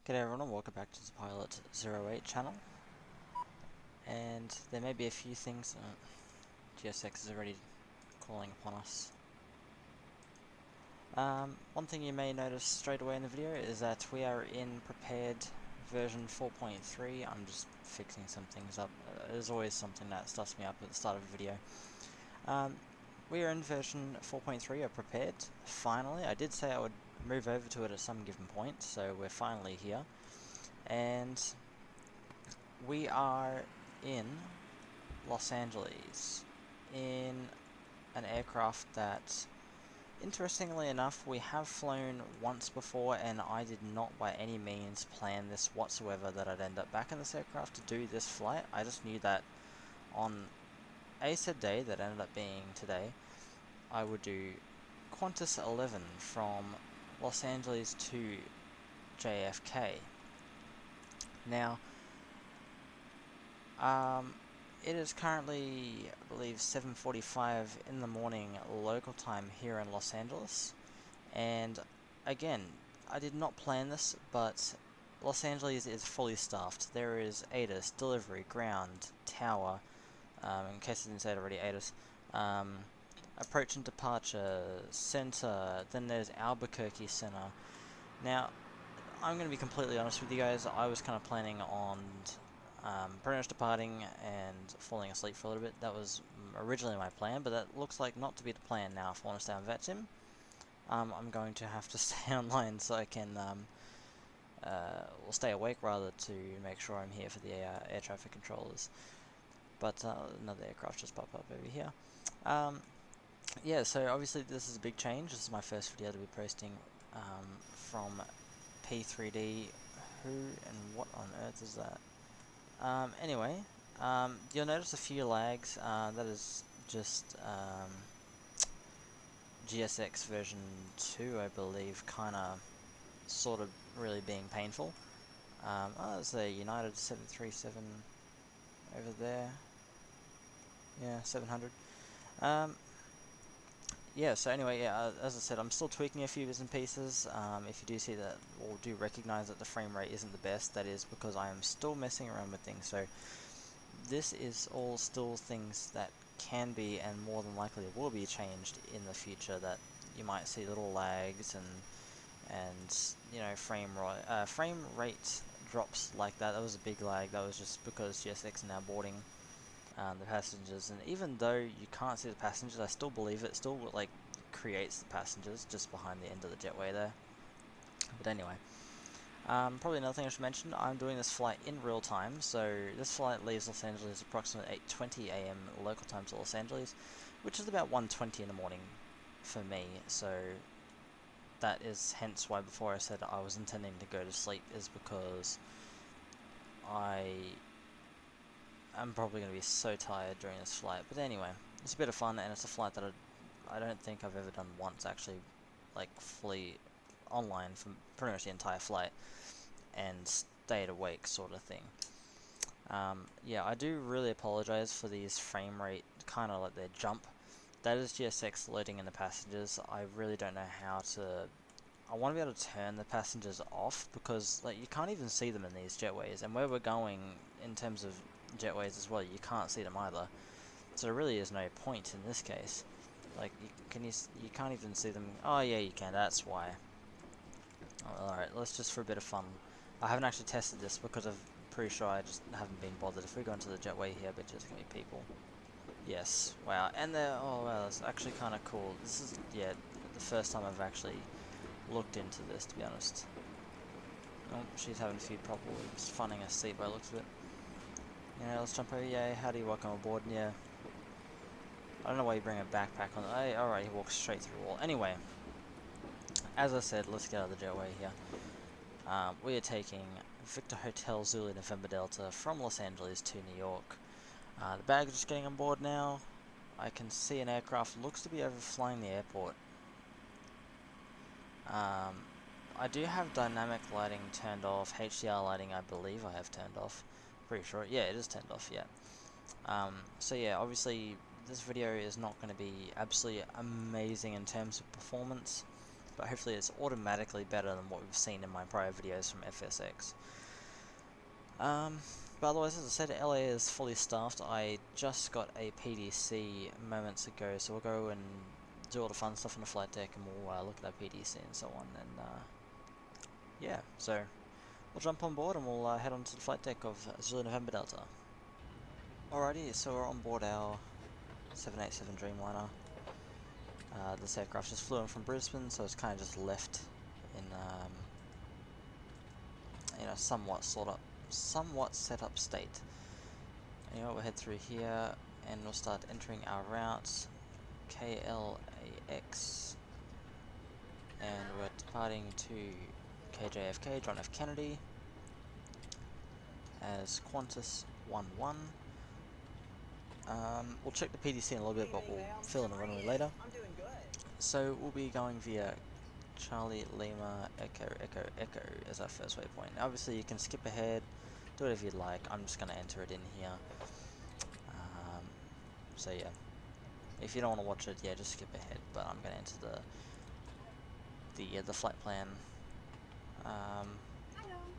G'day everyone and welcome back to the Pilot 08 channel. And there may be a few things. GSX is already calling upon us. One thing you may notice straight away in the video is that we are in prepared version 4.3. I'm just fixing some things up. There's always something that stuffs me up at the start of a video. We are in version 4.3 of prepared. Finally, I did say I would move over to it at some given point, so we're finally here. And we are in Los Angeles in an aircraft that, interestingly enough, we have flown once before, and I did not by any means plan this whatsoever that I'd end up back in this aircraft to do this flight. I just knew that on a said day, that ended up being today, I would do Qantas 11 from Los Angeles to JFK. Now, it is currently, I believe, 7:45 in the morning local time here in Los Angeles, and again, I did not plan this, but Los Angeles is fully staffed. There is ATIS, delivery, ground, tower, in case I didn't say it already, ATIS, approach and departure, center, then there's Albuquerque Center. Now, I'm going to be completely honest with you guys, I was kind of planning on pretty much departing and falling asleep for a little bit. That was originally my plan, but that looks like not to be the plan now if I want to stay on VATSIM. I'm going to have to stay online so I can, well, stay awake rather, to make sure I'm here for the air traffic controllers. But another aircraft just popped up over here. Yeah, so obviously this is a big change. This is my first video to be posting from P3D. Who and what on earth is that? Anyway, you'll notice a few lags. That is just GSX version 2, I believe, kinda, sort of, really being painful. Oh, there's a United 737 over there. Yeah, 700. Yeah, so anyway, yeah, as I said, I'm still tweaking a few bits and pieces. If you do see that, or do recognize that the frame rate isn't the best, that is because I am still messing around with things. So this is all still things that can be, and more than likely will be, changed in the future. That you might see little lags and you know, frame rate drops like that. That was a big lag. That was just because GSX is now boarding the passengers, and even though you can't see the passengers, I still believe it still like creates the passengers just behind the end of the jetway there. But anyway, probably another thing I should mention, I'm doing this flight in real time. So this flight leaves Los Angeles approximately 8:20 AM local time to Los Angeles, which is about 1:20 in the morning for me. So that is hence why before I said I was intending to go to sleep, is because I'm probably going to be so tired during this flight. But anyway, it's a bit of fun, and it's a flight that I don't think I've ever done once, actually, like fully online for pretty much the entire flight and stayed awake sort of thing. Yeah, I do really apologize for these frame rate, kind of like their jump. That is GSX loading in the passengers. I really don't know how to... I want to be able to turn the passengers off, because like you can't even see them in these jetways, and where we're going in terms of jetways as well, you can't see them either. So there really is no point in this case. Like, you can't even see them. Oh yeah, you can. That's why. Oh, alright, let's just, for a bit of fun. I haven't actually tested this because I'm pretty sure I just haven't been bothered. If we go into the jetway here, but just gonna be people. Yes. Wow. And they're, oh wow, that's actually kind of cool. This is, yeah, the first time I've actually looked into this, to be honest. Oh, she's having a few problems finding a seat by the looks of it. Yeah, let's jump over. Yeah, how do you welcome aboard? Yeah. I don't know why you bring a backpack on. Hey, alright, he walks straight through the wall. Anyway, as I said, let's get out of the jetway here. We are taking Victor Hotel Zulu November Delta from Los Angeles to New York. The bags are just getting on board now. I can see an aircraft looks to be overflying the airport. I do have dynamic lighting turned off. HDR lighting, I believe I have turned off. Pretty sure. Yeah, it is turned off, yeah. So yeah, obviously this video is not going to be absolutely amazing in terms of performance. but hopefully it's automatically better than what we've seen in my prior videos from FSX. But otherwise, as I said, LA is fully staffed. I just got a PDC moments ago, so we'll go and do all the fun stuff on the flight deck, and we'll look at our PDC and so on, and yeah, so we'll jump on board and we'll head on to the flight deck of Zulu November Delta. Alrighty, so we're on board our 787 Dreamliner. This aircraft just flew in from Brisbane, so it's kind of just left in you know, somewhat set up state. You know, we'll head through here and we'll start entering our routes. KLAX, and we're departing to KJFK, John F. Kennedy, as Qantas 11. We'll check the PDC in a little bit, but we'll fill in the runway later. So we'll be going via Charlie Lima Echo Echo Echo as our first waypoint. Obviously you can skip ahead, do whatever you'd like. I'm just going to enter it in here. So yeah, if you don't want to watch it, yeah, just skip ahead. But I'm going to enter the flight plan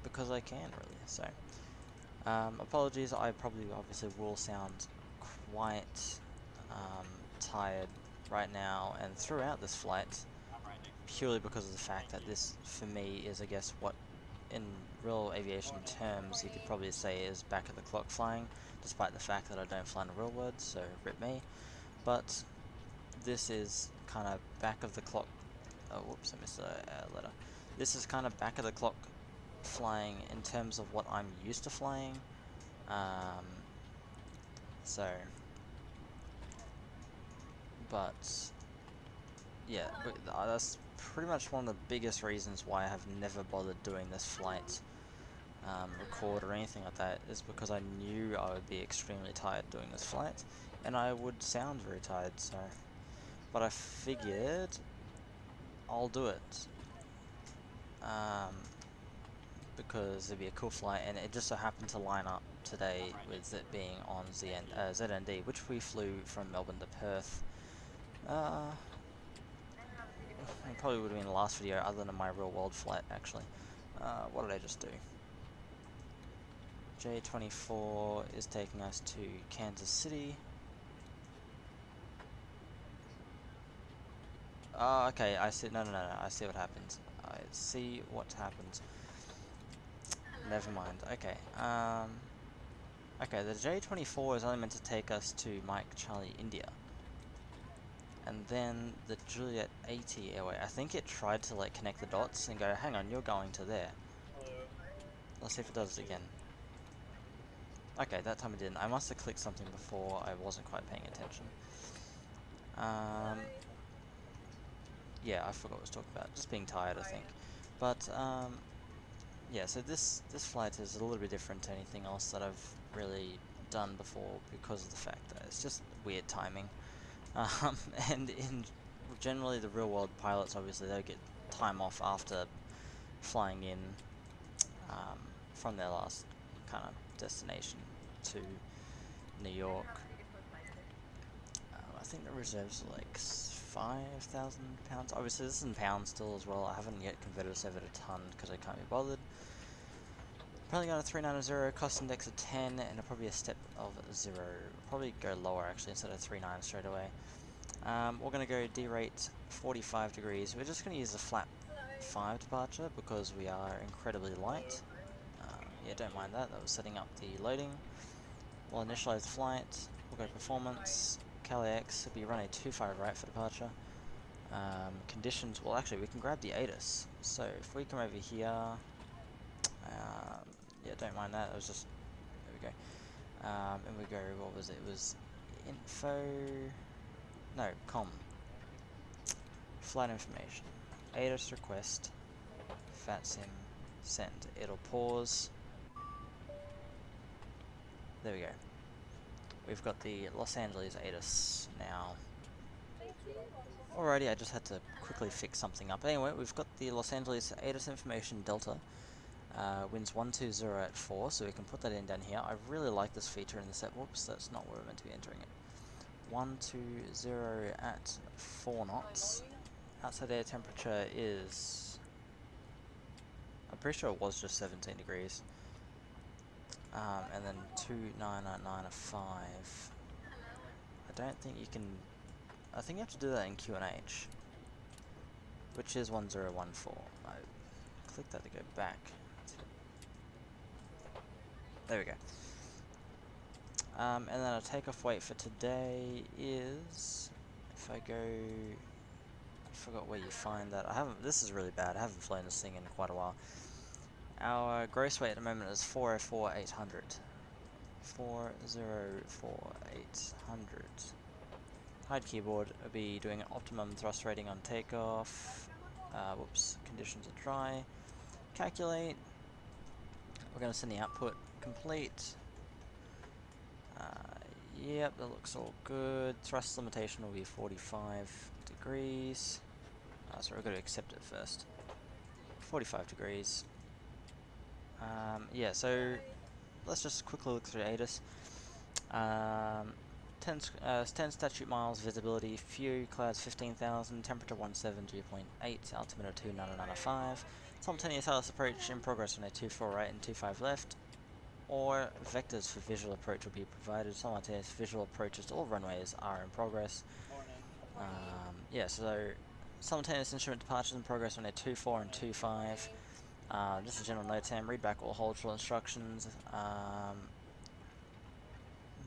because I can, really. So apologies, I probably obviously will sound quite tired right now and throughout this flight, purely because of the fact that this, for me, is, I guess, what in real aviation terms you could probably say is back of the clock flying, despite the fact that I don't fly in the real world, so rip me. But this is kind of back of the clock. Oh, whoops, I missed a letter. This is kind of back of the clock flying in terms of what I'm used to flying. So, but yeah, that's pretty much one of the biggest reasons why I have never bothered doing this flight record or anything like that, is because I knew I would be extremely tired doing this flight, and I would sound very tired. So, but I figured I'll do it because it'd be a cool flight, and it just so happened to line up today with it being on ZND, which we flew from Melbourne to Perth. It probably would have been the last video other than my real world flight, actually. What did I just do? J24 is taking us to Kansas City. Oh, okay, I see. No, I see what happens. I see what happens. Never mind. Okay. Okay, the J24 is only meant to take us to Mike Charlie India. And then the Juliet 80 airway, I think it tried to like connect the dots and go, hang on, you're going to there. Let's see if it does it again. Okay, that time it didn't. I must have clicked something before, I wasn't quite paying attention. Yeah, I forgot what I was talking about. Just being tired, I think. But yeah, so this flight is a little bit different to anything else that I've really done before because of the fact that it's just weird timing. And generally the real world pilots, obviously, they get time off after flying in from their last kind of destination to New York. I think the reserves are like £5,000. Obviously this is in pounds still as well. I haven't yet converted this over to ton because I can't be bothered. Probably going to 390, cost index of 10, and probably a step of 0. Probably go lower actually instead of 39 straight away. We're going to go D-rate 45 degrees. We're just going to use the flap 5 departure because we are incredibly light. Yeah, don't mind that. That was setting up the loading. We'll initialize the flight. We'll go performance. KLAX will be running 25 right for departure. Conditions, well actually we can grab the ATIS. So if we come over here, yeah, don't mind that. It was just, there we go. And we go, what was it? It was info, no, com. Flight information. ATIS request. VATSIM send. It'll pause. There we go. We've got the Los Angeles ATIS now. Alrighty, I just had to quickly fix something up. Anyway, we've got the Los Angeles ATIS information Delta. Winds 120 at 4, so we can put that in down here. I really like this feature in the set. Whoops, that's not where we're meant to be entering it. 120 at 4 knots. outside air temperature is, I'm pretty sure it was just 17 degrees. And then 2999.5. I don't think you can, I think you have to do that in QNH, which is 1014. I click that to go back. There we go. And then our takeoff weight for today is, if I go, I forgot where you find that. I haven't, this is really bad, I haven't flown this thing in quite a while. Our gross weight at the moment is 404,800. 404,800. Hide keyboard, I'll be doing an optimum thrust rating on takeoff. Whoops, conditions are dry. Calculate. We're going to send the output complete. Yep, that looks all good. Thrust limitation will be 45 degrees. So we've got to accept it first. 45 degrees. Yeah, so let's just quickly look through ATIS. 10 statute miles, visibility, few, clouds 15,000, temperature 170.8, altimeter 299.5. Simultaneous ILS approach in progress on a 24 right and 25 left. Or vectors for visual approach will be provided. Simultaneous visual approaches to all runways are in progress. Yeah, so simultaneous instrument departures in progress on a 24 and 25. Just a general note, Sam, read back all hold short instructions.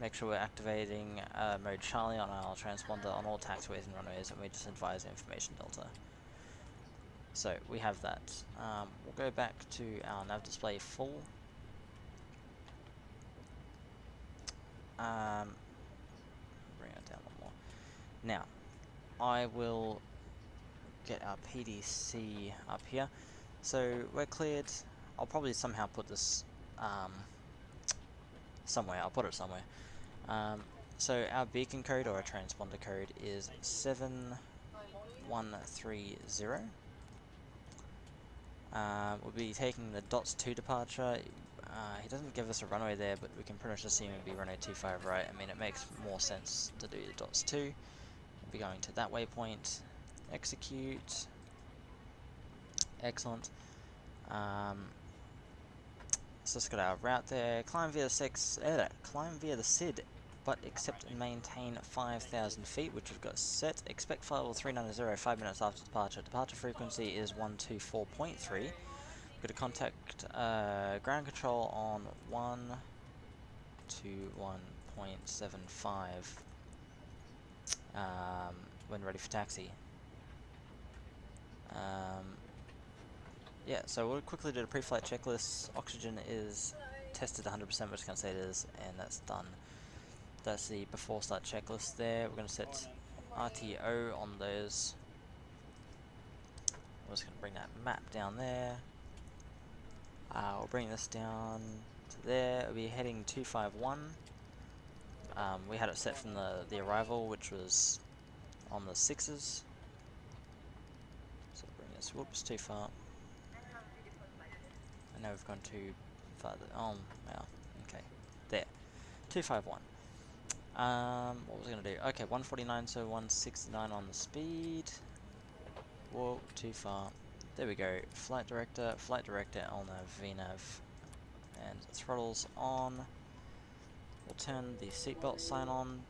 Make sure we're activating mode Charlie on our transponder on all taxiways and runways, and we just advise information delta. So we have that. We'll go back to our nav display full. Bring it down one more. Now, I will get our PDC up here. So we're cleared. I'll probably somehow put this somewhere. I'll put it somewhere. So our beacon code or our transponder code is 7130. We'll be taking the DOTS 2 departure. He doesn't give us a runway there, but we can pretty much assume it'll be runway 25 right. I mean, it makes more sense to do the DOTS 2. We'll be going to that waypoint. Execute. Excellent. So let's got our route there. Climb via the SID, but accept and maintain 5,000 feet, which we've got set. Expect flight level 390 5 minutes after departure. Departure frequency is 124.3. We're going to contact ground control on 121.75 when ready for taxi. Yeah, so we'll quickly do the pre-flight checklist. Oxygen is tested 100%, we're just going to say it is, and that's done. That's the before start checklist there. We're going to set RTO on those. We're just going to bring that map down there. We'll bring this down to there. We'll be heading 251. We had it set from the arrival, which was on the 6s. So bring this, whoops, too far. And now we've gone too far. Oh, wow. Okay, there. 251. What was I going to do? Okay, 149, so 169 on the speed. Whoa, too far. There we go. Flight director, LNAV, VNAV, and throttles on. We'll turn the seatbelt sign on.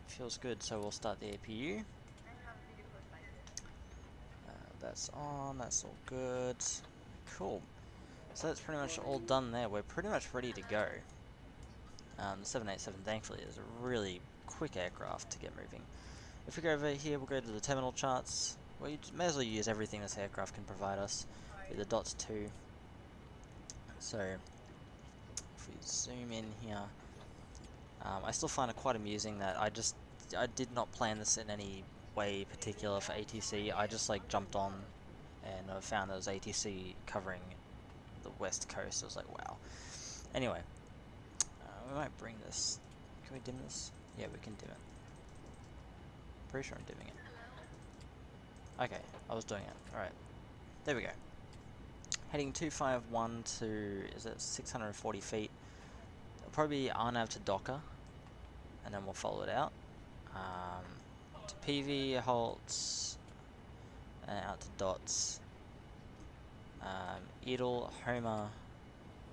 Feels good, so we'll start the APU. That's on, that's all good. Cool. So that's pretty much all done there. We're pretty much ready to go. The 787, thankfully, is a really quick aircraft to get moving. If we go over here, we'll go to the terminal charts. Well, you may as well use everything this aircraft can provide us with the DOTS 2. So, if we zoom in here, I still find it quite amusing that I did not plan this in any way particular for ATC. I just like jumped on and I found there was ATC covering the west coast. I was like, wow. Anyway, we might bring this. Can we dim this? Yeah, we can dim it. Pretty sure I'm dimming it. Okay, I was doing it. Alright. There we go. Heading 251 to, is it 640 feet? It'll probably be RNAV to Docker, and then we'll follow it out. to PV, halts, and out to dots. Idle, Homer,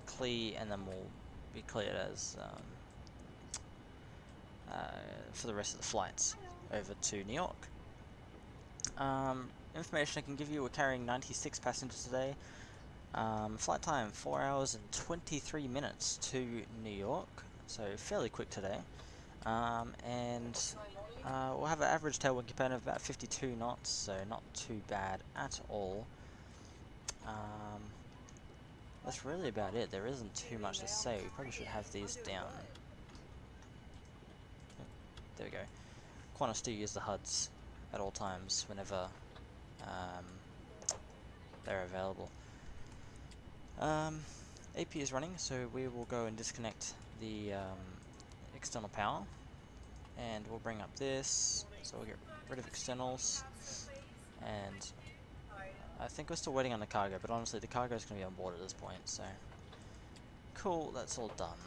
Clee, and then we'll be cleared as for the rest of the flights over to New York. Information I can give you: we're carrying 96 passengers today. Flight time 4 hours and 23 minutes to New York, so fairly quick today. And we'll have an average tailwind component of about 52 knots, so not too bad at all. That's really about it. There isn't too much to say. We probably should have these down. There we go. Qantas do use the HUDs at all times whenever they're available. AP is running, so we will go and disconnect the external power, and we'll bring up this, so we'll get rid of externals, and I think we're still waiting on the cargo, but honestly the cargo is going to be on board at this point, so cool, that's all done.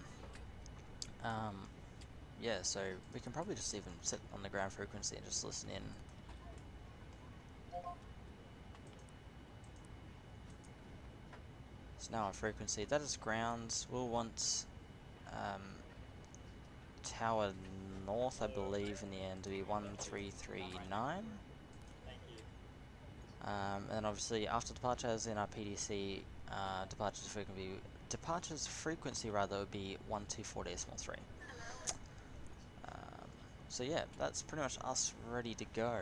Yeah, so we can probably just even sit on the ground frequency and just listen in. So now on frequency, that is ground. We'll want tower north, I believe, in the end to be 1339. And then obviously after departures in our PDC, departures frequency rather would be 124.3. So yeah, that's pretty much us ready to go.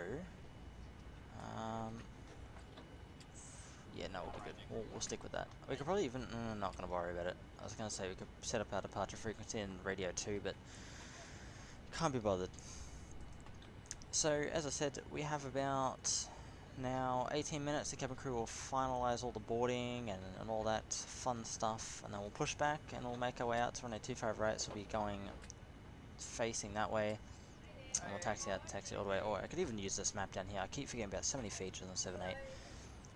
Yeah, no, we'll be good. We'll stick with that. We could probably even... not going to worry about it. I was going to say we could set up our departure frequency in radio 2, but can't be bothered. So, as I said, we have about now 18 minutes. The cabin crew will finalise all the boarding and all that fun stuff, and then we'll push back and we'll make our way out to runway 25 right, so we'll be going facing that way. And we'll taxi out, taxi all the way. Or I could even use this map down here. I keep forgetting about so many features on 7.8.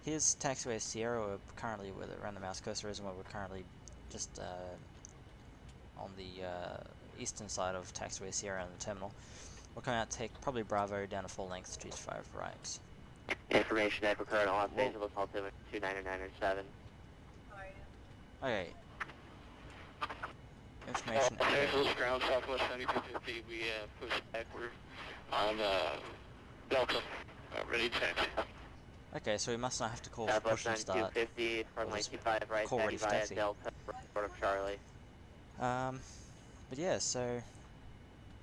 Here's taxiway Sierra, where currently around the mouse cursor is, and where we're currently just on the eastern side of taxiway Sierra in the terminal. We'll come out, take probably Bravo down to full length, 25 right. Information that occurred on Los Angeles, altimeter 29907. Okay. Information. Los Angeles ground southwest 7250. We push backward on Delta. Ready to taxi. Okay, so we must not have to call for push and start. 250, runway 25 right, call ready for via taxi. Delta, Port of Charlie. But yeah, so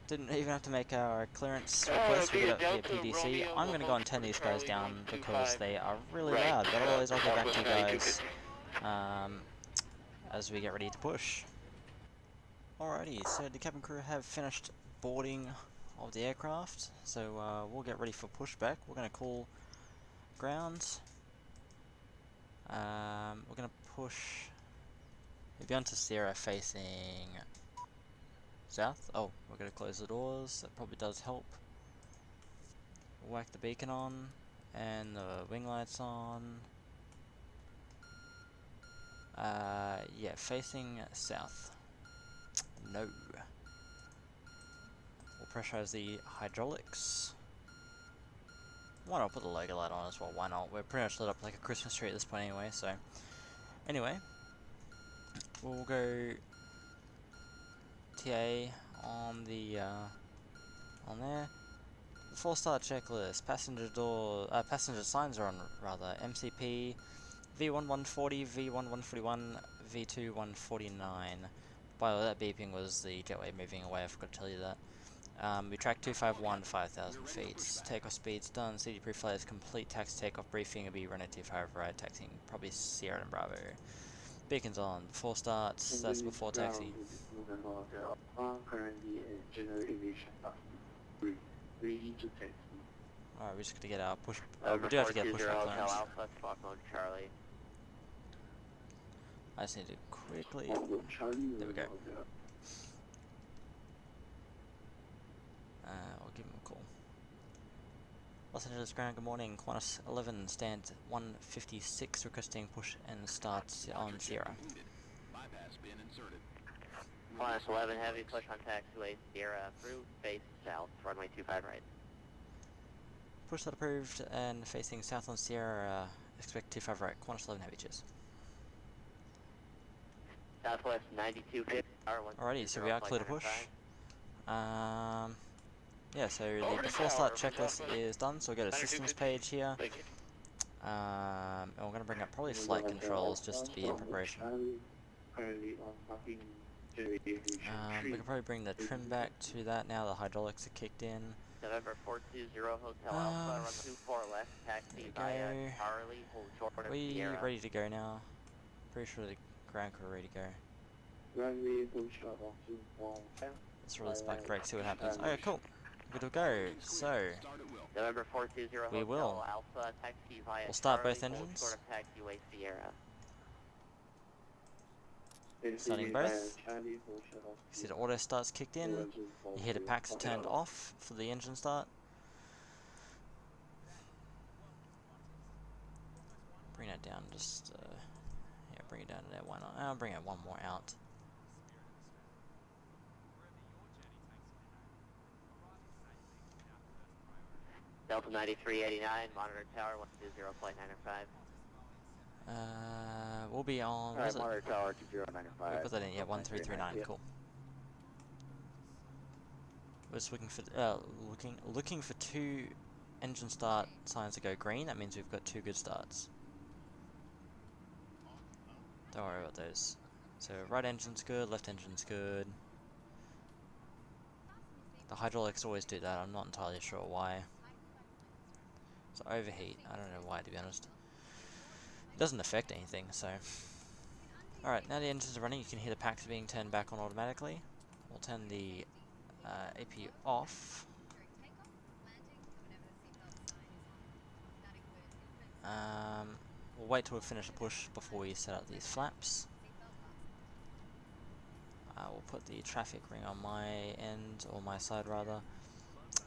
didn't even have to make our clearance request. We got it via PDC. I'm going to go and turn these guys down because they are really loud, but otherwise I'll get back to you guys as we get ready to push. Alrighty, so the cabin crew have finished boarding of the aircraft, so we'll get ready for pushback. We're going to call ground. We're going to push maybe onto Sierra facing south. Oh, we're going to close the doors. That probably does help. Whack the beacon on and the wing lights on. Yeah, facing south. No. We'll pressurize the hydraulics. Why not put the logo light on as well? Why not? We're pretty much lit up like a Christmas tree at this point anyway, so. Anyway. We'll go TA on the, on there. The 4-star checklist. Passenger signs are on, rather. MCP, V1140, V1141, V2149. By the way, that beeping was the jetway moving away, I forgot to tell you that. We track 251, 5,000 feet. Takeoff speed's done. CD pre-flight is complete. Taxi takeoff briefing will be running 25 right, taxiing probably Sierra and Bravo. Beacon's on. Before starts, that's before taxi. Alright, we're just gonna get our push. We do have to get pushback clearance. I just need to quickly. There we go. I'll give him a call. Los Angeles ground, good morning. Qantas 11 stands 156, requesting push and starts on Sierra. Qantas 11 heavy push on taxiway Sierra through face south, runway 25 right. Push that approved, and facing south on Sierra, expect 25 right, Qantas 11 heavy, cheers. Southwest 9250, Alrighty, so we are clear to push. Yeah, so the before start checklist is done, so we'll go to systems page here. And we're going to bring up probably flight controls just to be in preparation. We can probably bring the trim back to that now the hydraulics are kicked in. November 420 Hotel Alpha, run 24 left, taxi via Charlie, hold short of We Sierra. ready to go now? Pretty sure the ground crew are ready to go. Let's roll this back brake, see what happens. Okay, cool. Good to go. So, November 420 we will. Hotel Alpha, taxi via We'll start Charlie, both hold engines. short of taxiway Sierra. Starting both. You see the auto start's kicked in. You hear the packs are turned off for the engine start. Bring that down, just yeah, bring it down to there. Why not? I'll bring it one more out. Delta 9389, monitor tower 120.905. We'll be on. Alright, monitor tower 2095. Put that in. Yeah, 1339. Cool. We're just looking for looking for 2 engine start signs to go green. That means we've got 2 good starts. Don't worry about those. So right engine's good, left engine's good. The hydraulics always do that. I'm not entirely sure why. So overheat. I don't know why, to be honest. It doesn't affect anything. So. Alright, now the engines are running. You can hear the packs being turned back on automatically. We'll turn the AP off. We'll wait till we finish the push before we set up these flaps. We'll put the traffic ring on my end, or my side rather.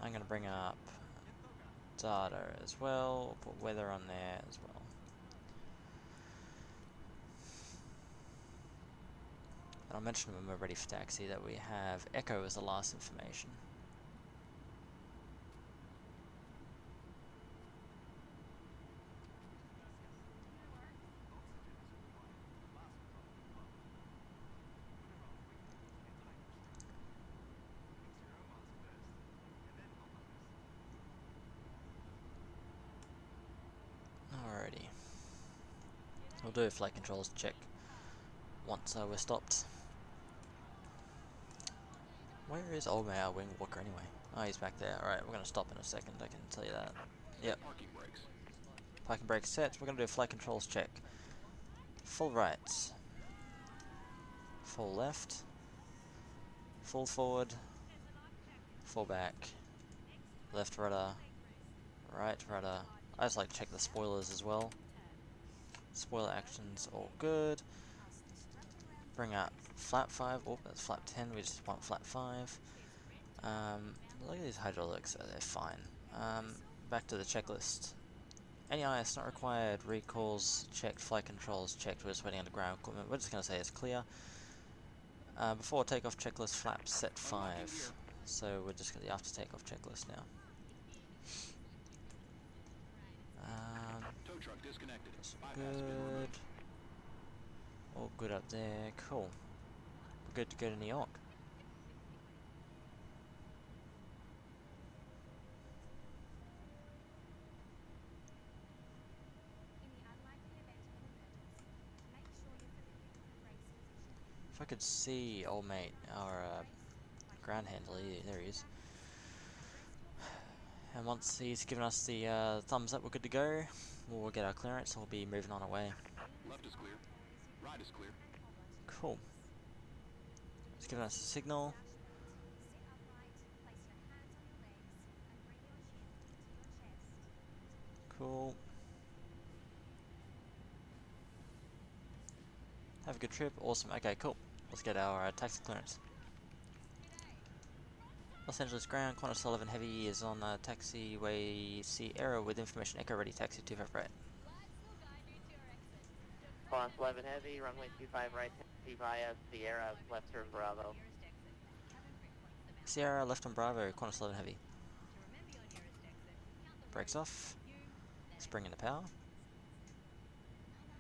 I'm going to bring up data as well. We'll put weather on there as well. And I'll mention when we're ready for taxi that we have echo as the last information. Alrighty. We'll do a flight controls check once we're stopped. Where is old man our wing walker anyway? Oh, he's back there. Alright, we're going to stop in a second, I can tell you that. Yep. Parking brakes set. We're going to do a flight controls check. Full right. Full left. Full forward. Full back. Left rudder. Right rudder. I just like to check the spoilers as well. Spoiler actions all good. Bring up flap 5. Oh, that's flap 10. We just want flap 5. Look at these hydraulics. They're fine. Back to the checklist. Any IS not required. Recalls checked. Flight controls checked. We're just waiting on the ground equipment. We're just going to say it's clear. Before takeoff checklist, flaps set 5. So we're just going to the after takeoff checklist now. Good. All good up there. Cool. We're good to go to New York. If I could see old mate, our ground handler, there he is. And once he's given us the thumbs up, we're good to go. We'll get our clearance and we'll be moving on our way. Left is clear. Right is clear. Cool. He's given us a signal. Cool. Have a good trip. Awesome. Okay, cool. Let's get our taxi clearance. Los Angeles ground, Qantas 11 Heavy is on taxiway Sierra with information echo ready, taxi 25 right. Qantas 11 Heavy, runway 25 right, taxi via Sierra, left turn Bravo. Sierra, left on Bravo, Qantas 11 Heavy. Brakes off. Spring into power.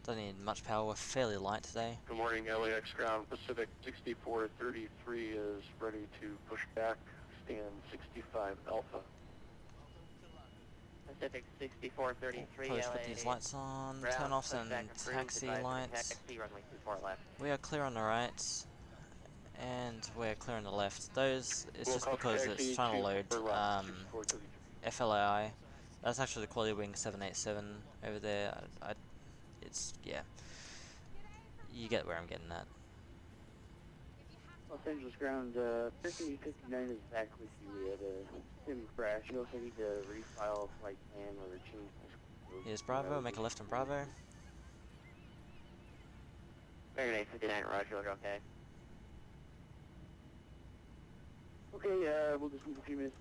Doesn't need much power, we're fairly light today. Good morning, LAX ground. Pacific 6433 is ready to push back. Stand 65 Alpha. Pacific 6433, Probably should put these lights on, turn off some taxi lights. We are clear on the right, and we're clear on the left. Those, it's just because it's trying to load FLAI. That's actually the Qualitywings 787 over there. It's, yeah. You get where I'm getting at. Los Angeles ground, 5059 is back with you. We had a sim crash. You know if I need to refile flight plan or change my... Here's Bravo, make a left on Bravo. American 859, roger, look okay. Okay, we'll just move a few minutes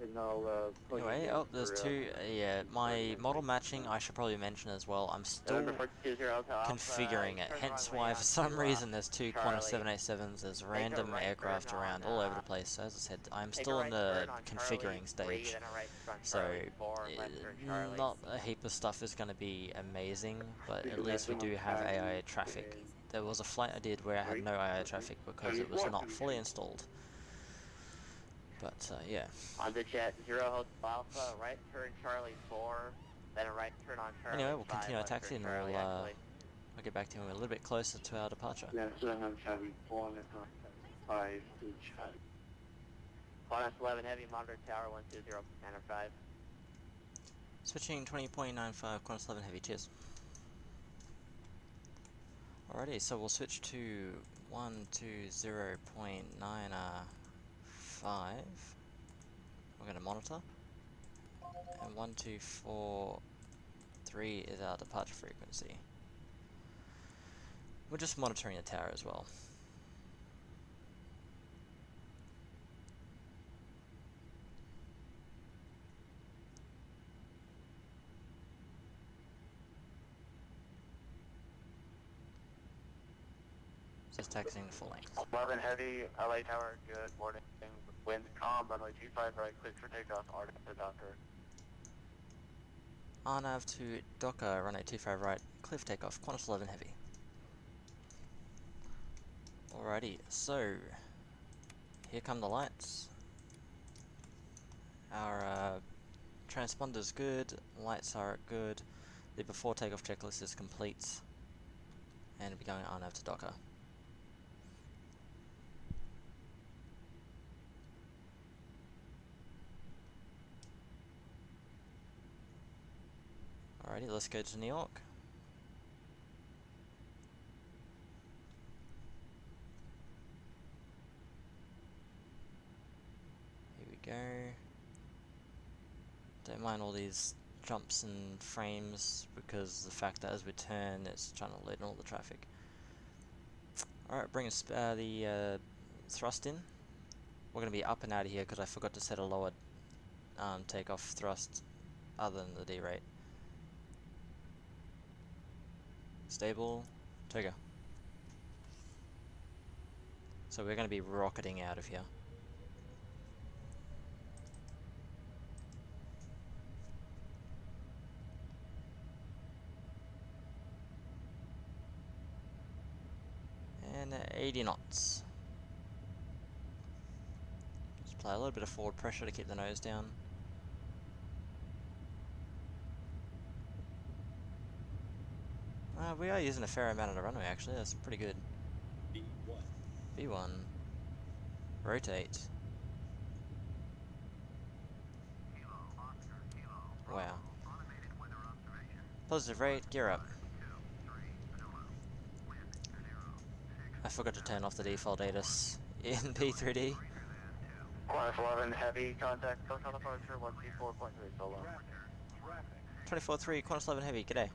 and I'll, Anyway, oh, there's two, yeah, my model matching I should probably mention as well. I'm still configuring it, hence why for some reason there's two Qantas 787s, there's random aircraft around all over the place. So as I said, I'm still in the configuring stage, so not a heap of stuff is going to be amazing, but at least we do have AI traffic. There was a flight I did where I had no AI traffic because it was not fully installed. But, yeah. On the jet, 0 Hotel Alpha, right turn Charlie 4, then a right turn on Charlie Anyway, we'll 5, continue our taxi and Charlie, we'll get back to him a little bit closer to our departure. Yes, I'm Charlie 4 and 5 to Charlie. Qantas 11 Heavy, monitor tower 120, 905. Switching 20.95, Qantas 11 Heavy, cheers. Alrighty, so we'll switch to 120.95. We're going to monitor, and 1243 is our departure frequency. We're just monitoring the tower as well. Just taxiing the full length. 11 Heavy, LA Tower, good morning. Wind calm, runway 25 right, clear for takeoff, RNAV to Docker. RNAV to Docker, runway 25 right, clear for takeoff, Qantas 11 Heavy. Alrighty, so here come the lights. Our transponder's good, lights are good, the before takeoff checklist is complete, and we'll be going RNAV to Docker. Alrighty, let's go to New York. Here we go. Don't mind all these jumps and frames because the fact that as we turn it's trying to load in all the traffic. Alright, bring us the thrust in. We're going to be up and out of here because I forgot to set a lower takeoff thrust other than the D rate. Stable, Toga. So we're going to be rocketing out of here. And 80 knots. Just apply a little bit of forward pressure to keep the nose down. We are using a fair amount of the runway actually, that's pretty good. V1. Rotate. Wow. Positive rate, gear up. I forgot to turn off the default ATIS in P3D. Qantas 11 Heavy, contact coast on departure 134.3 solo. 24.3, Qantas 11 Heavy, g'day.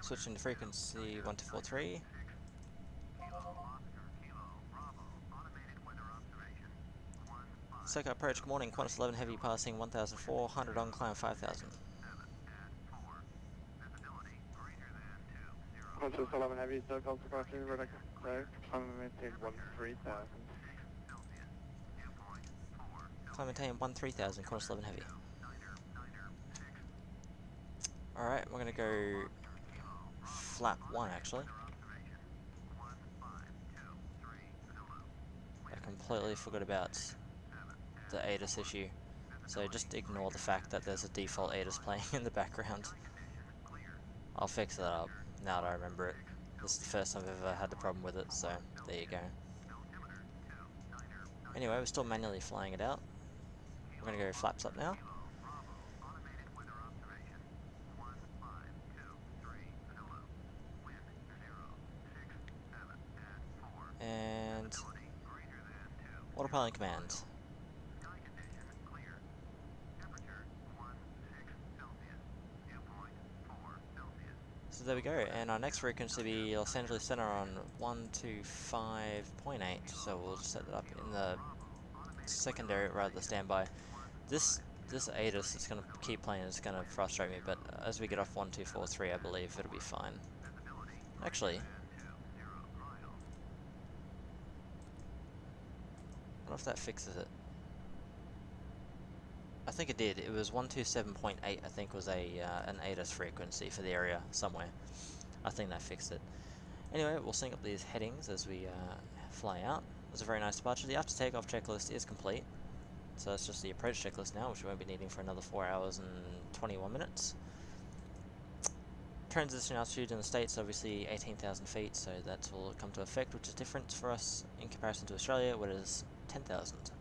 Switching to frequency 1243. Circuit approach, good morning, Qantas 11 Heavy passing 1,400 on climb 5,000. Qantas 11 Heavy, circle departure, vertical clear, climb and maintain 13,000. Climb maintain 13,000, Qantas 11 Heavy. Alright, we're gonna go flap 1 actually. I completely forgot about the ATIS issue. So just ignore the fact that there's a default ATIS playing in the background. I'll fix that up now that I remember it. This is the first time I've ever had a problem with it, so there you go. Anyway, we're still manually flying it out. We're gonna go flaps up now. And autopilot command. So there we go, and our next frequency will be Los Angeles Center on 125.8, so we'll just set that up in the secondary rather than standby. This ATIS is going to keep playing, it's going to frustrate me, but as we get off 1243 I believe it'll be fine. Actually, I wonder if that fixes it. I think it did. It was 127.8 I think was an ATIS frequency for the area somewhere. I think that fixed it. Anyway, we'll sync up these headings as we fly out. It was a very nice departure. The after takeoff checklist is complete. So it's just the approach checklist now, which we won't be needing for another 4 hours and 21 minutes. Transition altitude in the States, obviously 18,000 feet, so that will come to effect, which is different for us in comparison to Australia, where it is 10,000.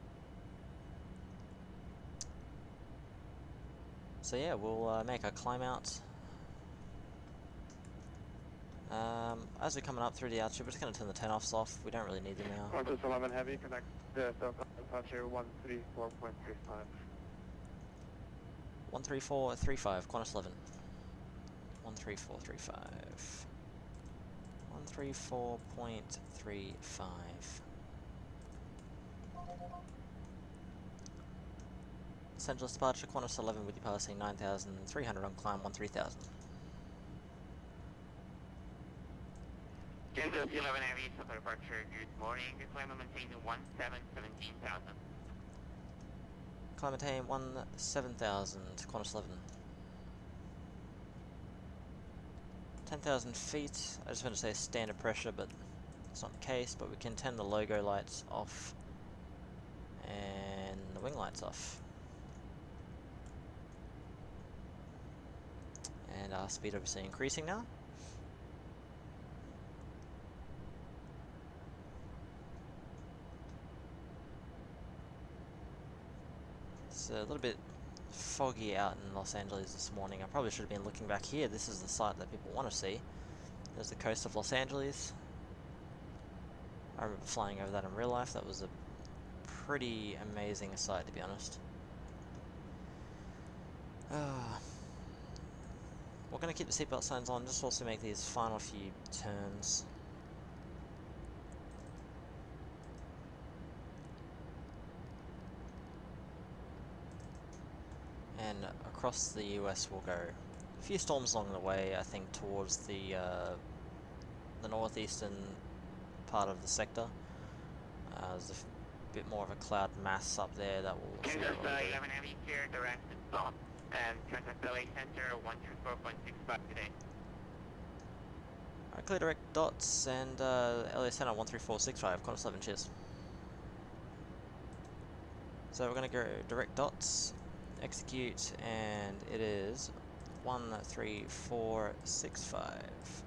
So yeah, we'll make our climb out. As we're coming up through the altitude, we're just going to turn the turn-offs off. We don't really need them now. Qantas 11 Heavy, connect to departure 134.35. 13435, Qantas 11. 13435. 134.35. Los Angeles departure, Qantas 11 with you passing 9,300 on climb 13,000. Qantas 11 Heavy, Southern departure, good morning. Climb and maintain 17,000. Climb maintain 17,000, Qantas 11. 10,000 feet, I just want to say standard pressure, but it's not the case, but we can turn the logo lights off and the wing lights off. And our speed obviously increasing now. It's a little bit foggy out in Los Angeles this morning. I probably should have been looking back here. This is the site that people want to see. There's the coast of Los Angeles. I remember flying over that in real life. That was a pretty amazing sight, to be honest. We're going to keep the seatbelt signs on, just also make these final few turns. And across the US we'll go. A few storms along the way, I think, towards the northeastern part of the sector. There's a bit more of a cloud mass up there that will... Qantas 11 Heavy, clear direct and stop. Qantas FLAI Center 124.65 today. Alright, clear direct dots and LA Center 13465, Qantas 11, cheers. So we're going to go direct dots, execute, and it is 13465.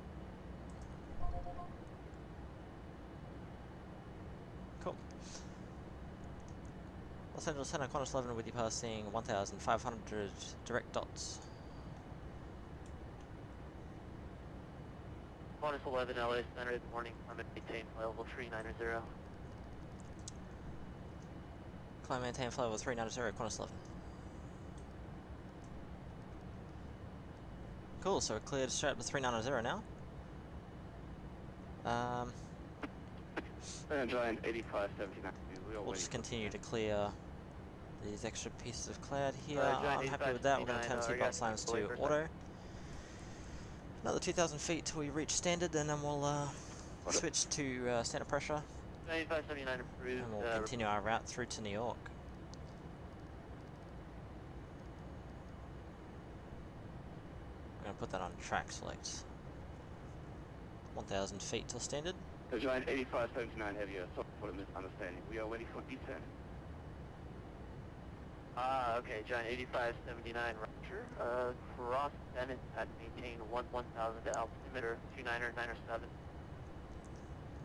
Cool. Los Angeles Center, Qantas 11 with you passing 1,500 direct dots. Qantas 11 LA Center, good morning. I'm at maintain level 390. Climb maintain flight level 390, Qantas 11. Cool, so we're cleared straight up to 390 now. Giant 8579. We'll just continue to clear these extra pieces of cloud here. I'm happy with that. We're going to turn seatbelt signs to auto. Another 2,000 feet till we reach standard, and then we'll switch to standard pressure. 9579 approved. And we'll continue our route through to New York. going to put that on track select. 1,000 feet till standard. Giant 8579 heavy, sorry for the misunderstanding. We are ready for descent. Okay, Giant 8579, Roger. Cross Bennett at maintain 1,000 to altimeter 29907.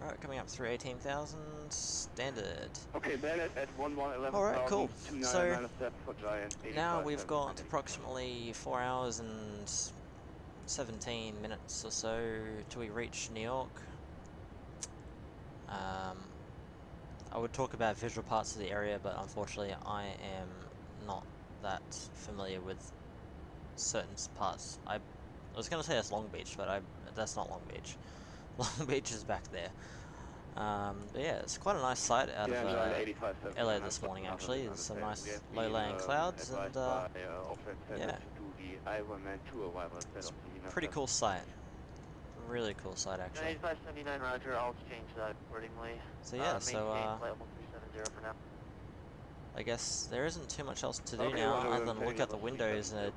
Alright, coming up through 18,000, standard. Okay, Bennett at 1111. Alright, cool. So, for Giant now we've got approximately 4 hours and 17 minutes or so till we reach New York. I would talk about visual parts of the area, but unfortunately I am not that familiar with certain parts. I was going to say that's Long Beach, but that's not Long Beach. Long Beach is back there. But yeah, it's quite a nice sight out of LA this morning actually. There's some nice low-lying clouds and yeah, it's a pretty cool sight. Really cool sight actually. 8579, Roger. I'll change that accordingly. So yeah, so flight level 370 for now. I guess there isn't too much else to do now other than look out the windows and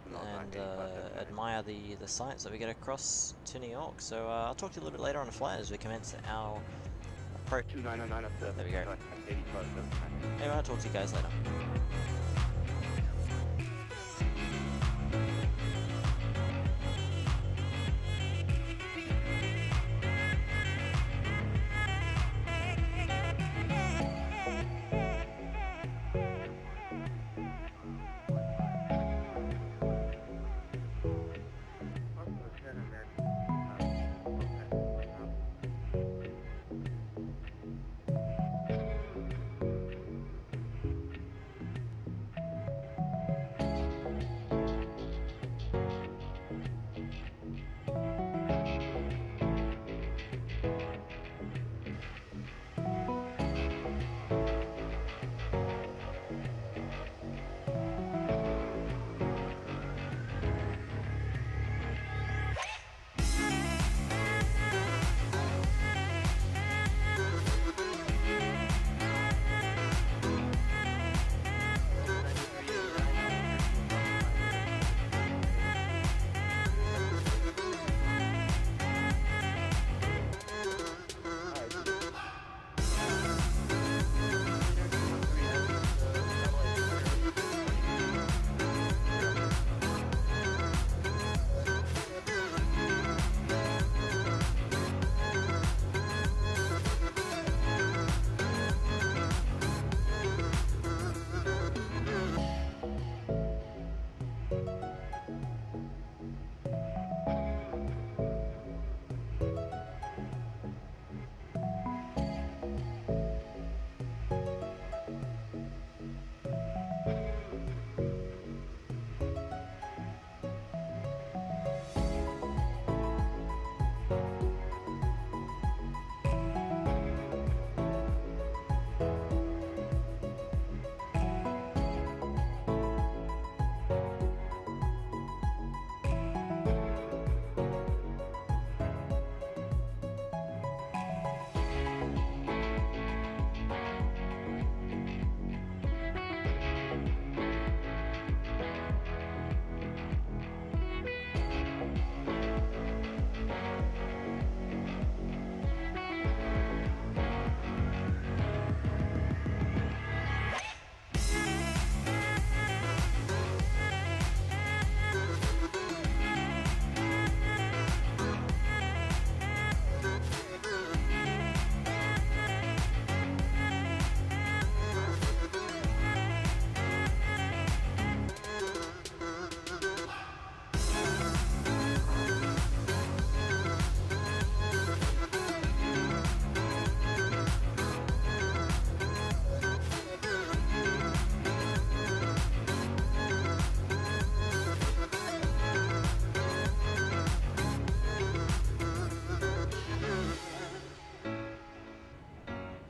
admire the sights that we get across to New York. So I'll talk to you a little bit later on the flight as we commence our approach. There we go. Anyway, I'll talk to you guys later.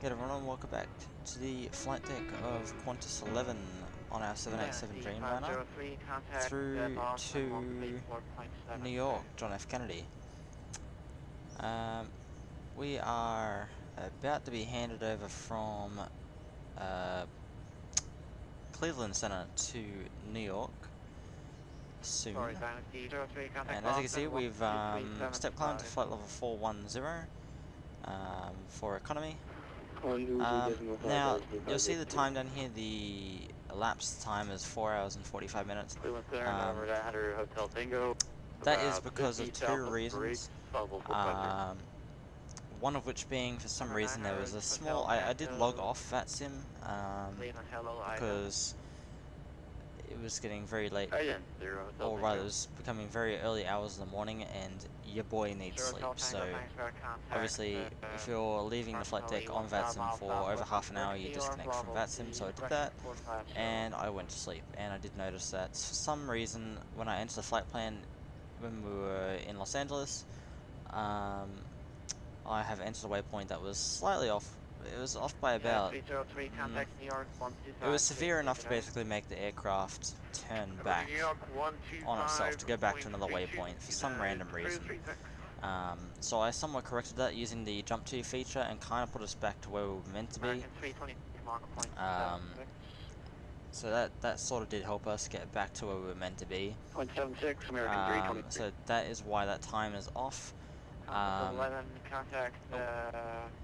G'day everyone, welcome back to the flight deck of Qantas 11 on our 787 Dreamliner through to New York, John F. Kennedy. We are about to be handed over from Cleveland Center to New York. soon. Sorry, Dynasty 03, contact And as you can see, Boston, we've 12375. step climbed to flight level 410 for economy. Now, you'll see the time down here, the elapsed time is 4 hours and 45 minutes. Cleveland Center, over to Hatter Hotel Bingo. That is because of two reasons. South One of which being, for some reason, there was a small... I did log off VATSIM, because it was getting very late, or rather it was becoming very early hours in the morning, and your boy needs sleep. So obviously if you're leaving the flight deck on VATSIM for over half an hour, you disconnect from VATSIM. So I did that and I went to sleep, and I did notice that for some reason when I entered the flight plan when we were in Los Angeles, I have entered a waypoint that was slightly off. It was off by about... it was severe enough to basically make the aircraft turn back on itself to go back to another waypoint for some random reason. So I somewhat corrected that using the jump to feature and kind of put us back to where we were meant to be. So that sort of did help us get back to where we were meant to be. So that is why that time is off. 11, contact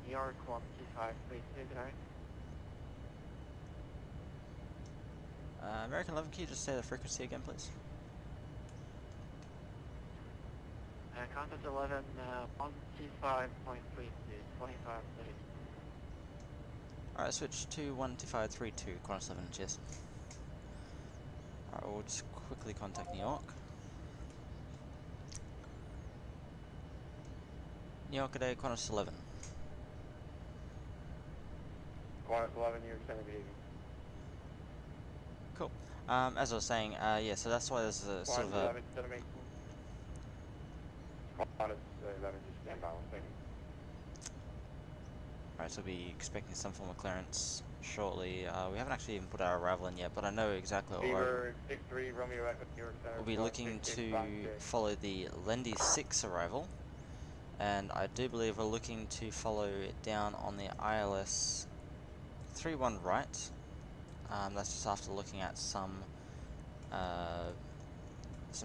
New York 12532, American 11, can you just say the frequency again, please? Contact 11, 125.32, 2530. Alright, switch to 12532, Qantas 11, cheers. Alright, we'll just quickly contact New York. New York today, Qantas 11. Qantas 11, New York Center, good evening. Cool. As I was saying, yeah, so that's why there's a sort of a... Qantas 11, just stand by 1 second. Alright, so we'll be expecting some form of clearance shortly. We haven't actually even put our arrival in yet, but I know exactly what we're... 63, Romeo Echo, New York Center. We'll be looking to follow the Lendy 6 arrival. And I do believe we're looking to follow it down on the ILS 31 right. That's just after looking at some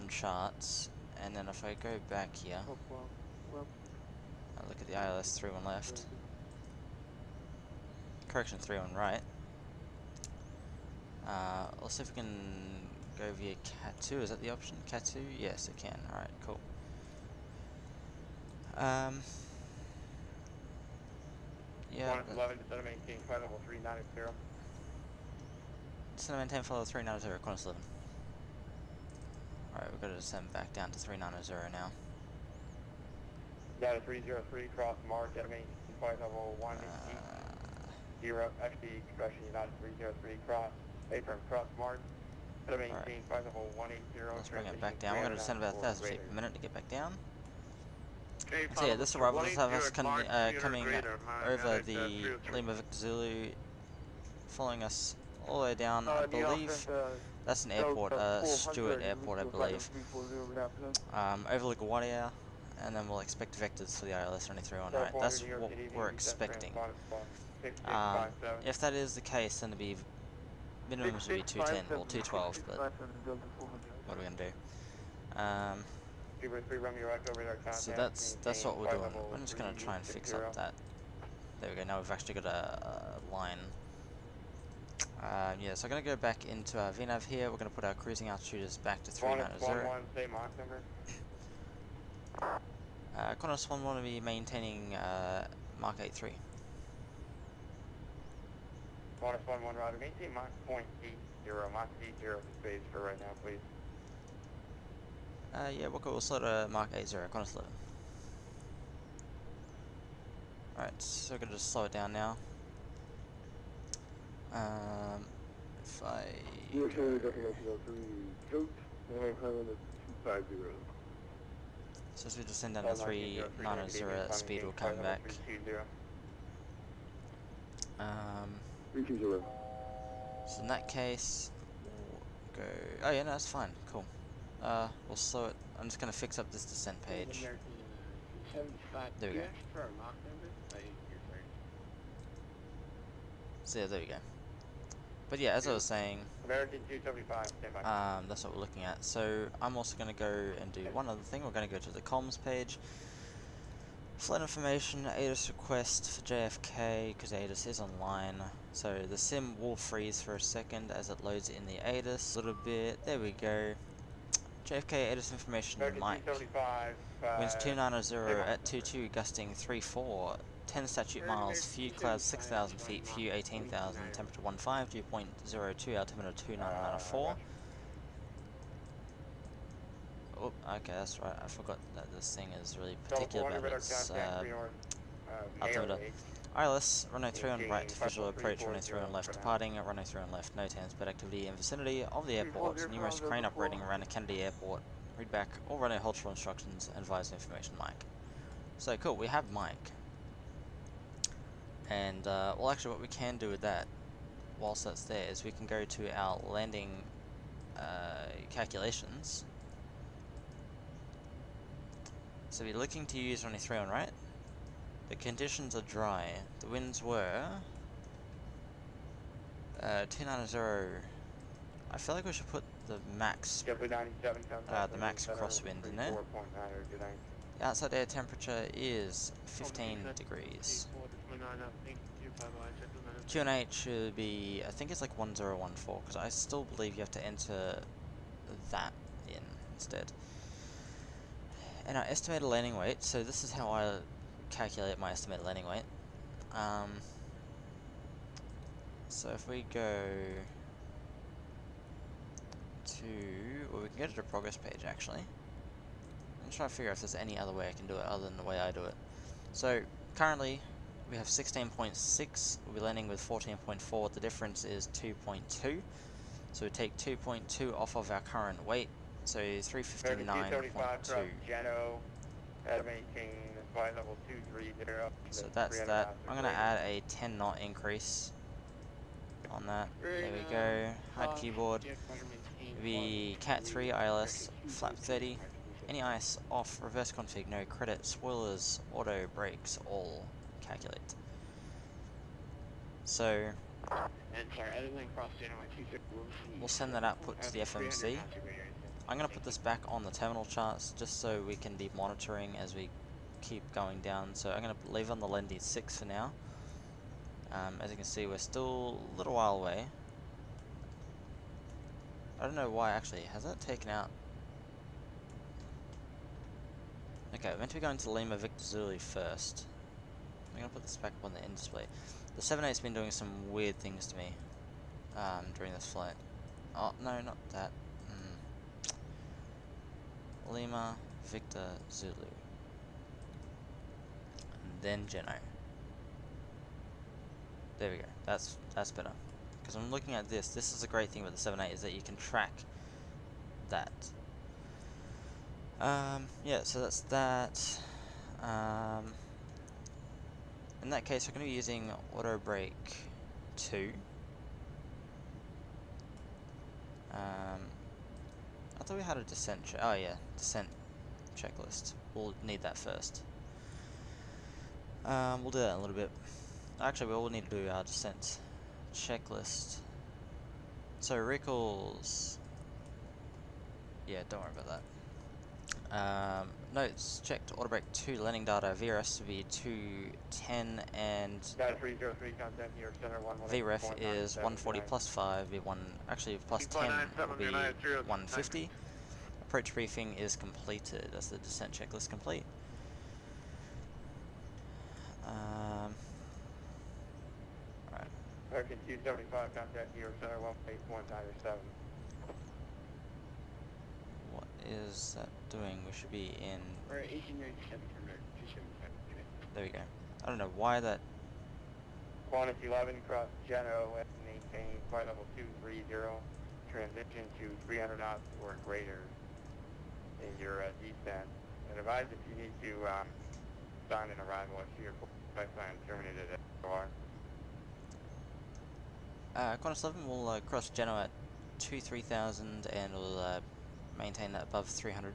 charts. And then if I go back here, I look at the ILS 31 left. Correction, 31 right. Let's see if we can go via Cat 2. Is that the option? Cat 2? Yes, it can. Alright, cool. Yeah. 11, descend maintain flight level 390. Descend maintain flight level 390, Qantas 11. Alright, we've got to descend back down to 390 now. Data 303, cross Mark, data maintain flight level 180. Actually, correction, United 303, cross, apron, cross Mark. Data maintain flight level 180. Let's bring it back down. We're going to descend about 1,000 feet per minute to get back down. So yeah, this arrival does have us coming over the Lima Victor Zulu, following us all the way down. I believe that's an airport, Stewart Airport, I believe. Over LaGuardia, and then we'll expect vectors for the ILS 23-1. Right, that's what we're expecting. If that is the case, then the minimums would be 210 or 212, but what are we gonna do? So that's what we're doing. I'm just gonna try and fix up that. There we go. Now we've actually got a line. Yeah, so I'm gonna go back into our VNAV here. We're gonna put our cruising altitudes back to 390. Qantas 11 will be maintaining Mark 83. Qantas 11, Roger. Maintain Mach 0.80. Mach 80 to space for right now, please. Yeah, we'll slow to Mark 80, Qantas 11. Alright, so we're gonna just slow it down now. If I... So as we descend down to 390 at speed, we'll come back. So in that case, we'll go... Oh yeah, no, that's fine, cool. We'll slow it. I'm just gonna fix up this descent page. There we go. So yeah, there we go. But yeah, as I was saying, American 275, stand by. that's what we're looking at. So I'm also going to go and do one other thing. We're going to go to the comms page. Flight information, ATIS request for JFK, because ATIS is online. So the sim will freeze for a second as it loads in the ATIS. A little bit, there we go. JFK ATIS information, American Mike. 275, Winds 290 at 22, gusting 34. 10 statute miles, few clouds 6,000 feet, few 18,000, temperature 15, dew point 02, altimeter 2994. Oh, okay, that's right. I forgot that this thing is really particular about its altimeter. ILS, runway 3 on right, visual approach, runway 3 on left, departing, runway 3 on left, no tan sped activity in vicinity of the airport, numerous crane operating around the Kennedy Airport, read back, all runway hold short instructions, and advise information Mike. So cool, we have Mike. And, well actually what we can do with that, whilst that's there, is we can go to our landing calculations. So we're looking to use runway 3 on right. The conditions are dry. The winds were 290. I feel like we should put the max crosswind in there. The outside air temperature is 15 degrees. QNH should be, I think it's like 1014, because I still believe you have to enter that in instead. And our estimated landing weight, so this is how I calculate my estimated landing weight. So if we go to, well, we can go to the progress page actually. I'm trying to figure out if there's any other way I can do it other than the way I do it. So currently we have 16.6, we'll be landing with 14.4, the difference is 2.2. So we take 2.2 off of our current weight, so 359.2. So that's that. I'm going to add a 10 knot increase on that. There we go. Hide keyboard. We Cat 3 ILS flap 30. Any ice off, reverse config, no credit, spoilers, auto brakes, all calculate. So we'll send that output to the FMC. I'm going to put this back on the terminal charts just so we can be monitoring as we keep going down. So I'm going to leave on the Lendy 6 for now. As you can see, we're still a little while away. I don't know why actually, has that taken out? Okay, we're meant to be going to Lima Victor Zulu first. I'm going to put this back up on the end display. The 78's been doing some weird things to me during this flight. Oh, no, not that. Lima Victor Zulu. And then Geno. There we go. That's better. Because I'm looking at this. This is a great thing about the 78 is that you can track that. Yeah, so that's that. In that case, we're going to be using auto brake 2. I thought we had a descent oh yeah, descent checklist. We'll need that first. We'll do that in a little bit. Actually, we all need to do our descent checklist. So recalls. Yeah, don't worry about that. Notes checked. Auto brake 2 landing data. VRS to be 210 and VREF is 140 plus 5. Be actually plus 10 will be 150. Approach briefing is completed. That's the descent checklist complete. Right. American 275, contact New York Center 181.7. What is that doing? We should be in. There we go. I don't know why that. Qantas 11, cross Geno and maintain flight level 230. Transition to 300 knots or greater in your descent. And advise if you need to sign an arrival if your flight plan terminated at OR. Qantas 11 will cross Geno at 3000 and will maintain that above 300.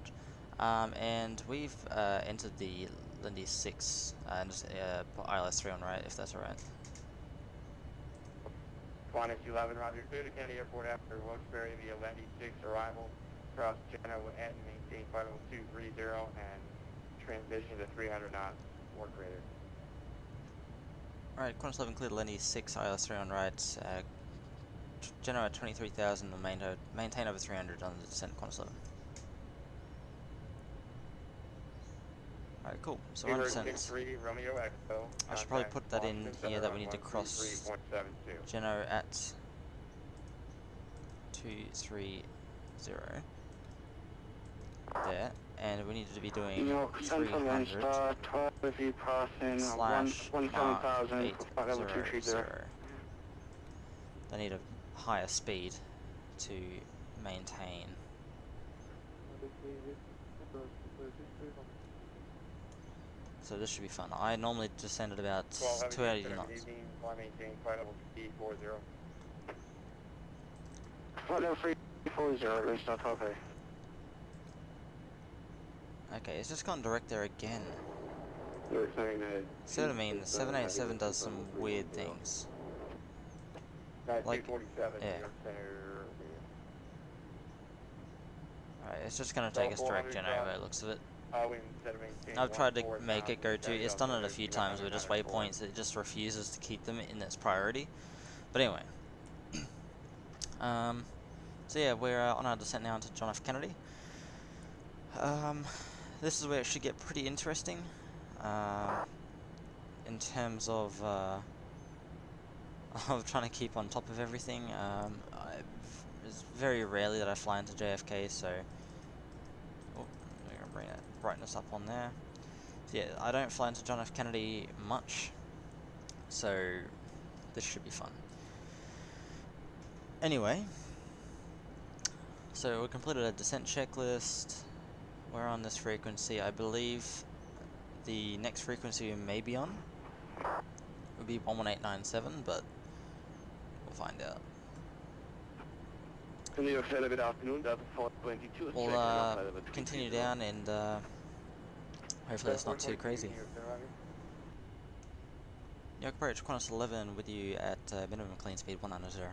And we've entered the Lindy 6 and ILS 3 on right, if that's alright. Qantas 11, Roger. Clear to Kennedy Airport after Wilkes-Barre via Lendy 6 arrival. Cross Genoa and maintain flight level 230 and transition to 300 knots or greater. Alright, Qantas 11 clear to Lenny 6, ILS 3 on right. Genoa at 23,000 and maintain over 300 on the descent, Qantas 11. Alright, cool. So on descent, Romeo Echo. I should probably put that in here that we need to cross Genoa at 230 there, and we need to be doing 300 slash Mark 800. They need a higher speed to maintain. So this should be fun. I normally descend at about 280 knots. Maintain flight level 340. Flight level 340, reached out okay. Okay, it's just gone direct there again. You're saying that. See what I mean? The 787 does some weird things. Like, yeah. Alright, it's just gonna take us direct Genoa by the looks of it. I've tried to make it go to, it's done it a few times with just waypoints, it just refuses to keep them in its priority. But anyway. So yeah, we're on our descent now into John F. Kennedy. This is where it should get pretty interesting. In terms of trying to keep on top of everything. It's very rarely that I fly into JFK, so I'm gonna bring that brightness up on there. So yeah, I don't fly into John F. Kennedy much, so this should be fun. Anyway, so we completed a descent checklist. We're on this frequency. I believe the next frequency we may be on would be 11897, but we'll find out. Good afternoon, We'll continue down and hopefully it's not too crazy. York approach Qantas 11 with you at minimum clean speed 190.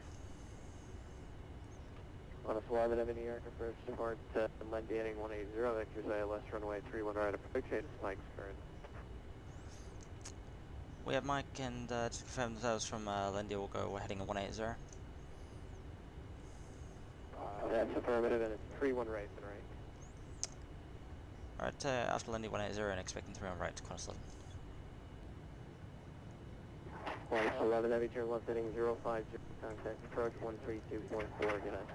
Qantas 11, Ebony York approach support landing 180, vectors ILS runway 31 right approach, Mike's current. We have Mike, and to confirm that was from Lendy, we're heading at 180. That's affirmative, and it's 31 right and right. Alright, after Lendy 180 and expecting 3 on right to Qantas 11. Qantas 11, heavy turn left heading 050, contact approach 132.4, good night.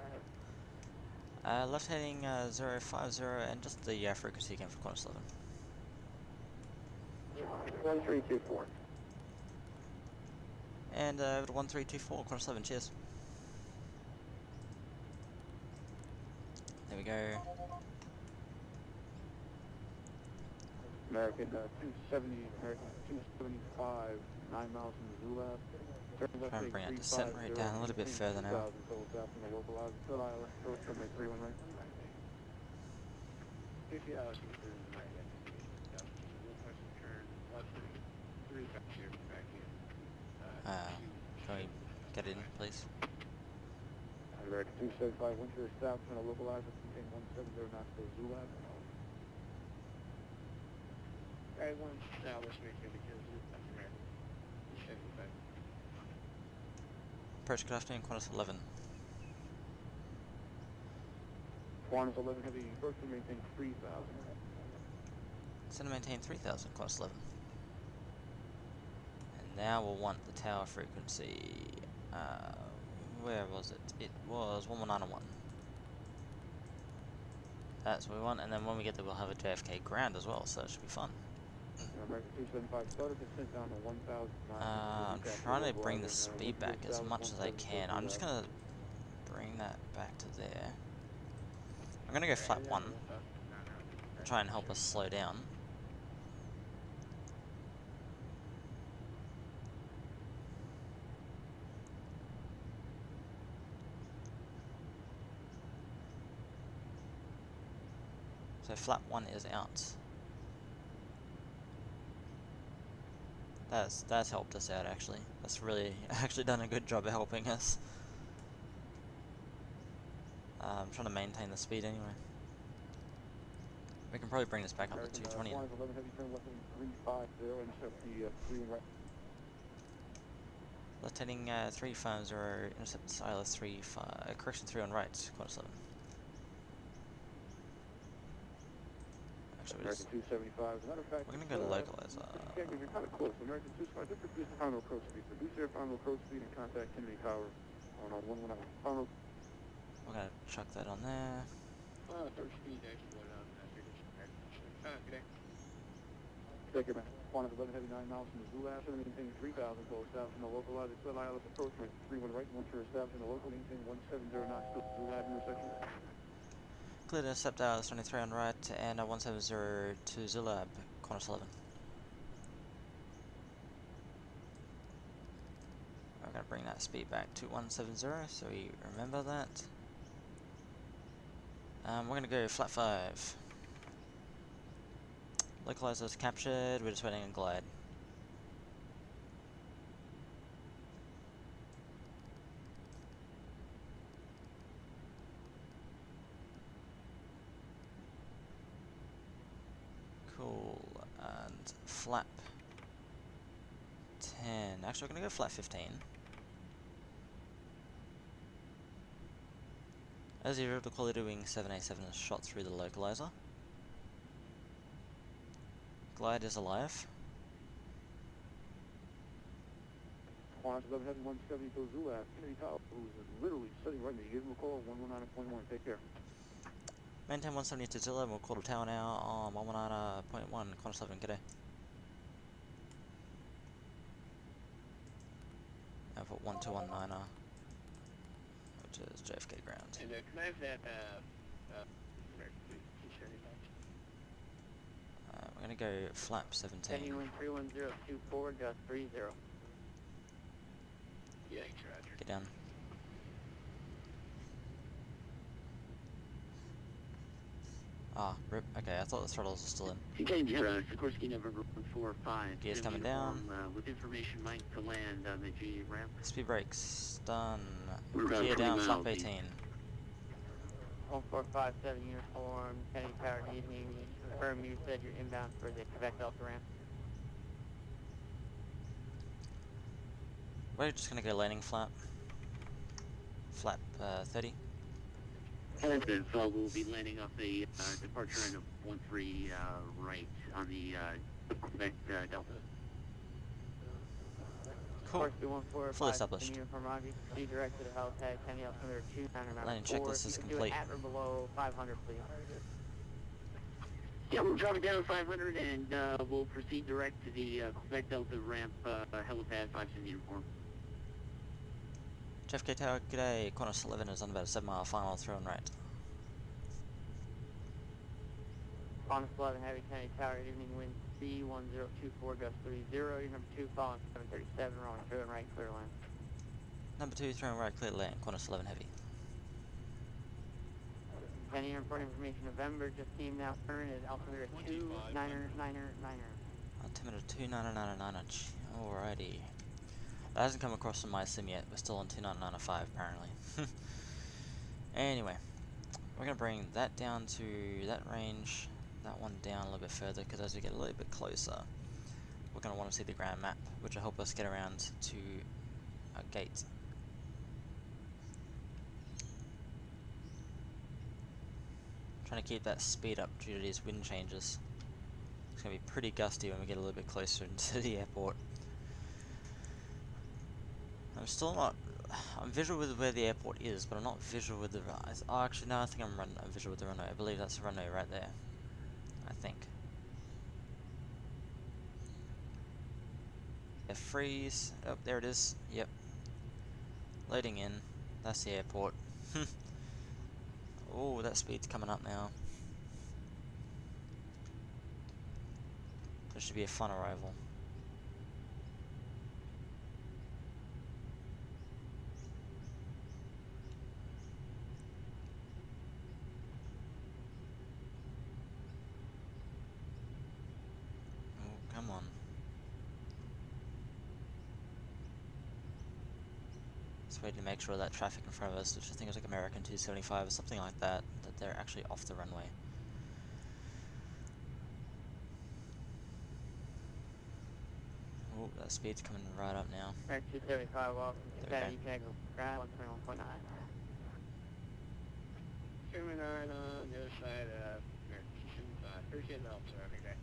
Left heading 050 and just the frequency again for Qantas 11. 1324. And over to 1324, Qantas 11, cheers. There we go. American 270, American 275, 9 miles from the Zulu. Try and bring that descent rate down a little bit further now. Can we get in, please? American 275, winter establishment, a localizer contain 170 knots for Zulu. I want to establish me because that's American 275. Approach, good afternoon, Qantas 11. Qantas 11 heavy, approach to maintain 3,000. Send to maintain 3,000, Qantas 11. And now we'll want the tower frequency. Where was it? It was 11901. That's what we want, and then when we get there we'll have a JFK ground as well, so that should be fun. American 275, started descent down to 1,000. I'm trying to bring the speed back as much as I can. I'm just going to bring that back to there. I'm going to go flat 1 and try and help us slow down. So flat 1 is out. That's helped us out actually. That's really actually done a good job of helping us. I'm trying to maintain the speed anyway. We can probably bring this back up to 220. Quantas 11 heavy turn left 350, intercept the 3 and right. Left heading 350, intercept ILS 35, correction 3 on right, Qantas 11. Actually, American 275. As a matter of fact, we're gonna go to localizer. you're kind of close. American 275, just reduce the final approach speed. Reduce your final approach speed and contact Kennedy Tower on 119. Final. We're gonna chuck that on there. Approach speed actually went up. Good day. Take care, man. Quantas 11 heavy 9 miles from the Zulu Asset, maintaining 3,000, close south from the localizer. FLAI ILS approach, 31 right, 1 sure established in the local, maintain 170 knots, Zulu Avenue intersection. Clear to intercept ILS 23 on right and 170 to Zilab, Qantas 11. We're gonna bring that speed back to 170, so we remember that. We're gonna go flat 5. Localizer is captured, we're just waiting on glide. Cool, and flap 10. Actually, we're gonna go flat 15. As usual, the Qualitywings 787 is shot through the localizer. Glide is alive. Quantas 11 heavy 170 to Zulu Avenue, Kennedy Tower, who's literally sitting right there. Give him a call, 119.1. Take care. Maintain 170 to Zillow, we'll call the tower now on 119.1, Qantas 11, g'day. Now put 1219er, which is JFK ground. And can I have that, We're gonna go flap 17. Genuine 31024, just 30. yeah, Roger. Get down. Ah, rip. Okay, I thought the throttles were still in. Sikorsky November 145. Gears coming down. With information Mike to land on the G ramp. Speed brakes, done. We're about Gear 20 down, flap miles 18. 1457 uniform, Kennedy Tower, good evening. Confirm you said you're inbound for the Quebec Delta ramp. We're just gonna go landing flap. Flap 30. Positive, we'll be landing off the departure end of 13 right on the Quebec Delta. Cool. Fully Fully established. Uniform Roger, be directed to helipad, Kennedy altimeter 2994. Landing checklist is complete. At or below 500, please. Yeah, we'll drop it down to 500 and we'll proceed direct to the Quebec Delta ramp, helipad 57 uniform. JFK Tower, g'day. Qantas 11 is on about a 7-mile final through and right. Qantas 11 Heavy Kennedy Tower, good evening, wind C1024, gust 30, your number 2 following 737, rolling through and right, clear line. Number 2, through and right, clear land, Qantas 11 heavy. Penny report information, November, just came now, turn is altimeter 2999. Altimeter 2999. Alrighty. That hasn't come across in my sim yet. We're still on 2995 apparently. Anyway, we're going to bring that down to that range, that one down a little bit further, because as we get a little bit closer, we're going to want to see the ground map, which will help us get around to our gate. Trying to keep that speed up due to these wind changes. It's going to be pretty gusty when we get a little bit closer into the airport. I'm still not. I'm visual with where the airport is, but I'm not visual with the. Oh, actually, no. I think I'm visual with the runway. I believe that's the runway right there. I think. Yeah, freeze. Oh, there it is. Yep. Loading in. That's the airport. Oh, that speed's coming up now. This should be a fun arrival. Come on. Just waiting to make sure that traffic in front of us, which I think is like American 275 or something like that, that they're actually off the runway. Oh, that speed's coming right up now. American 275 off. There we You can go ground 121.9. 209 on the other side of American 275. Appreciate the help, sir. Have a good day.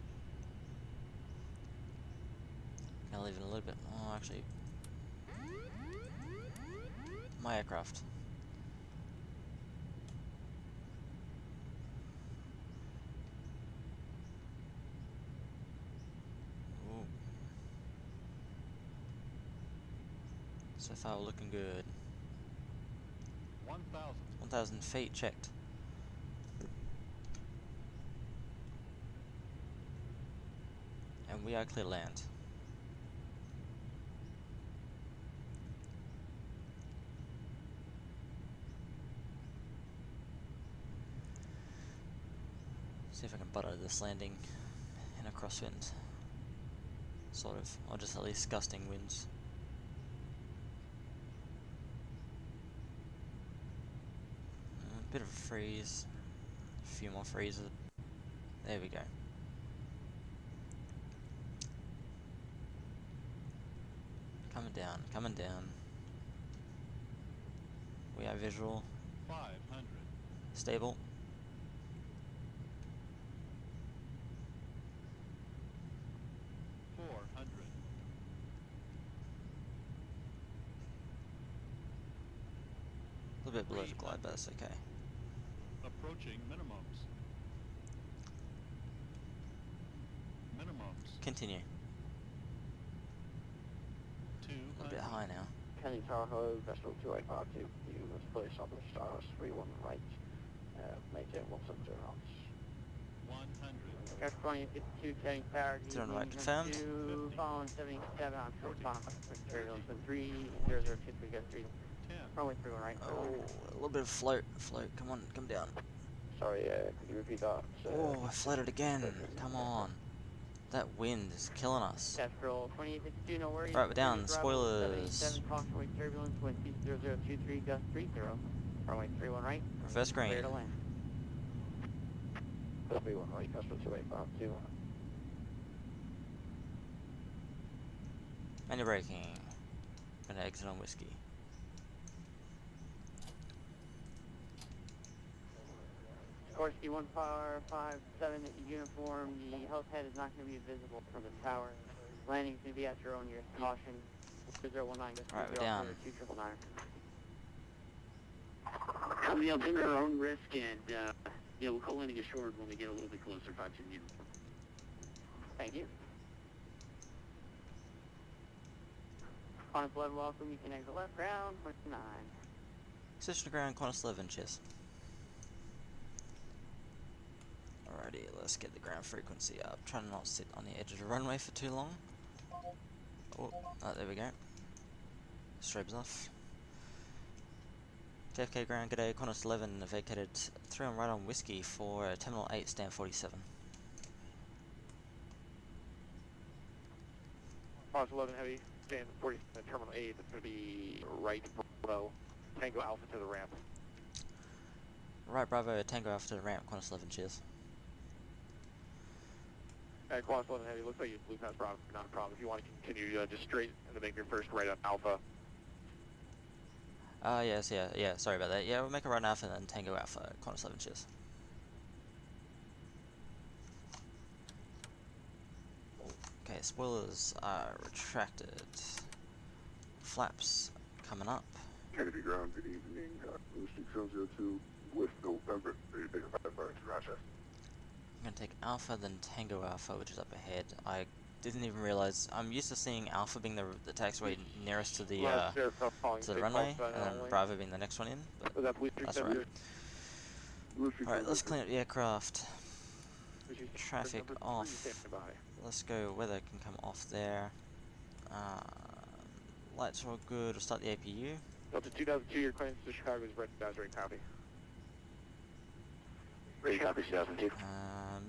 Gonna leave it a little bit. Oh, actually, my aircraft. Ooh. So far, we're looking good. 1,000. 1,000 feet checked. And we are clear to land. See if I can butter this landing in a crosswind. Sort of. Or just at least gusting winds. A bit of a freeze. A few more freezes. There we go. Coming down, coming down. We are visual. 500. Stable. 400. A little bit below the glide, but that's okay. Approaching minimums. Minimums. Continue. 200. A little bit high now. Kenny Tahoe, vessel 2852, you must place on the stars 31 right, maintain 170 knots. 100. Air 2052 Kenny Tower. Turn right confirmed. 2, following 77 on short time. Materials with 3023 goes 3. 10. Runway 31 right. Oh, a little bit of float. Float, come on, come down. Sorry, could you repeat that? Oh, I floated again. Come on. That wind is killing us. Castrol 2852, no worries. Right, we're down. Arrival Spoilers. 77, caution wake turbulence, wind speed 0023, gust 30. Runway 31 right. Reverse green. Clear to land. 31 right, vessel 2852. Manual braking. Gonna exit on whiskey. Sikorsky 157 uniform, the health head is not going to be visible from the tower. Landing is going to be at your own risk. Caution. 019 Alright, we're down. 2999. Come the altimeter our own risk, and yeah, we'll call landing assured when we get a little bit closer. 52 uniform. Thank you. Qantas 11, welcome. You can exit left ground, 29. Position to ground, Qantas 11, cheers. Alrighty, let's get the ground frequency up. Try to not sit on the edge of the runway for too long. Oh, there we go. Strobes off. JFK ground, g'day, Qantas 11 vacated 3 on right on whiskey for Terminal 8, stand 47. Qantas 11 heavy, stand 40, terminal 8, it's going to be right, Bravo, Tango Alpha to the ramp. Right, Bravo, Tango Alpha to the ramp, Qantas 11, cheers. Qantas 11 heavy, looks like you flew past Bravo, not a problem. If you want to continue just straight and then make your first right on Alpha. Yes, yeah, sorry about that. Yeah, we'll make a right Alpha and then Tango Alpha, Qantas 11, cheers. Okay, spoilers are retracted. Flaps coming up. Kennedy ground, good evening, Blue 6702 with November, Rochester. I'm gonna take Alpha, then Tango Alpha, which is up ahead. I didn't even realize. I'm used to seeing Alpha being the taxiway nearest to the runway, and then Bravo being the next one in. But that's alright. Alright, let's clean up the aircraft. Traffic off. Let's go. Weather can come off there. Lights are all good. We'll start the APU. Delta 2002, your claims to Chicago is red, that's right, copy. Ready, copy 2002.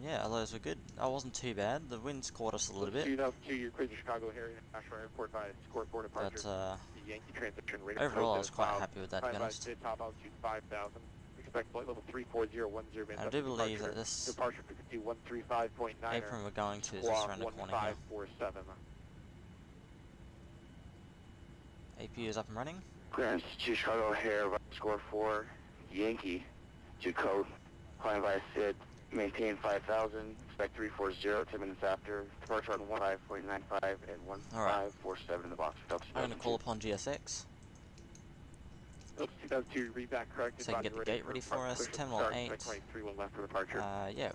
Yeah, others were good. I wasn't too bad. The winds caught us a little bit, 2002, you're cleared to Chicago O'Hare International Airport by scoreboard departure. but The Yankee transition rate overall I approach was at quite cloud. happy with that, to be Climb by honest. sit top altitude 5,000. Expect flight level 34010. And I do believe that this Departure frequency 135.9. apron we're going to is just around the corner here. 1547. APU is up and running. Clearance to Chicago O'Hare, score 4, Yankee, to code. Climb by SID, maintain 5,000, expect 340, 10 minutes after. Departure on 15.95 and 1547 in the box. I'm going to call upon GSX. 2002, read back correct. So you can get the gate ready for us. 10-1-8. 31 left for departure. Yeah,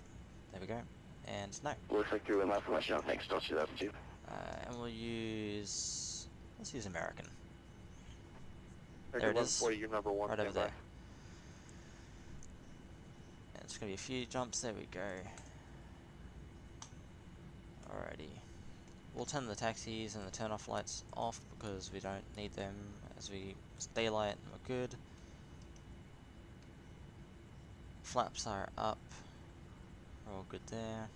there we go. And no. Looks like 31 left, let you know. Thanks, still 2002. And we'll use, let's use American. There it is, your number 1, right over there. And it's going to be a few jumps, there we go. Alrighty. We'll turn the taxis and the turn-off lights off because we don't need them as it's daylight and we're good. Flaps are up. We're all good there.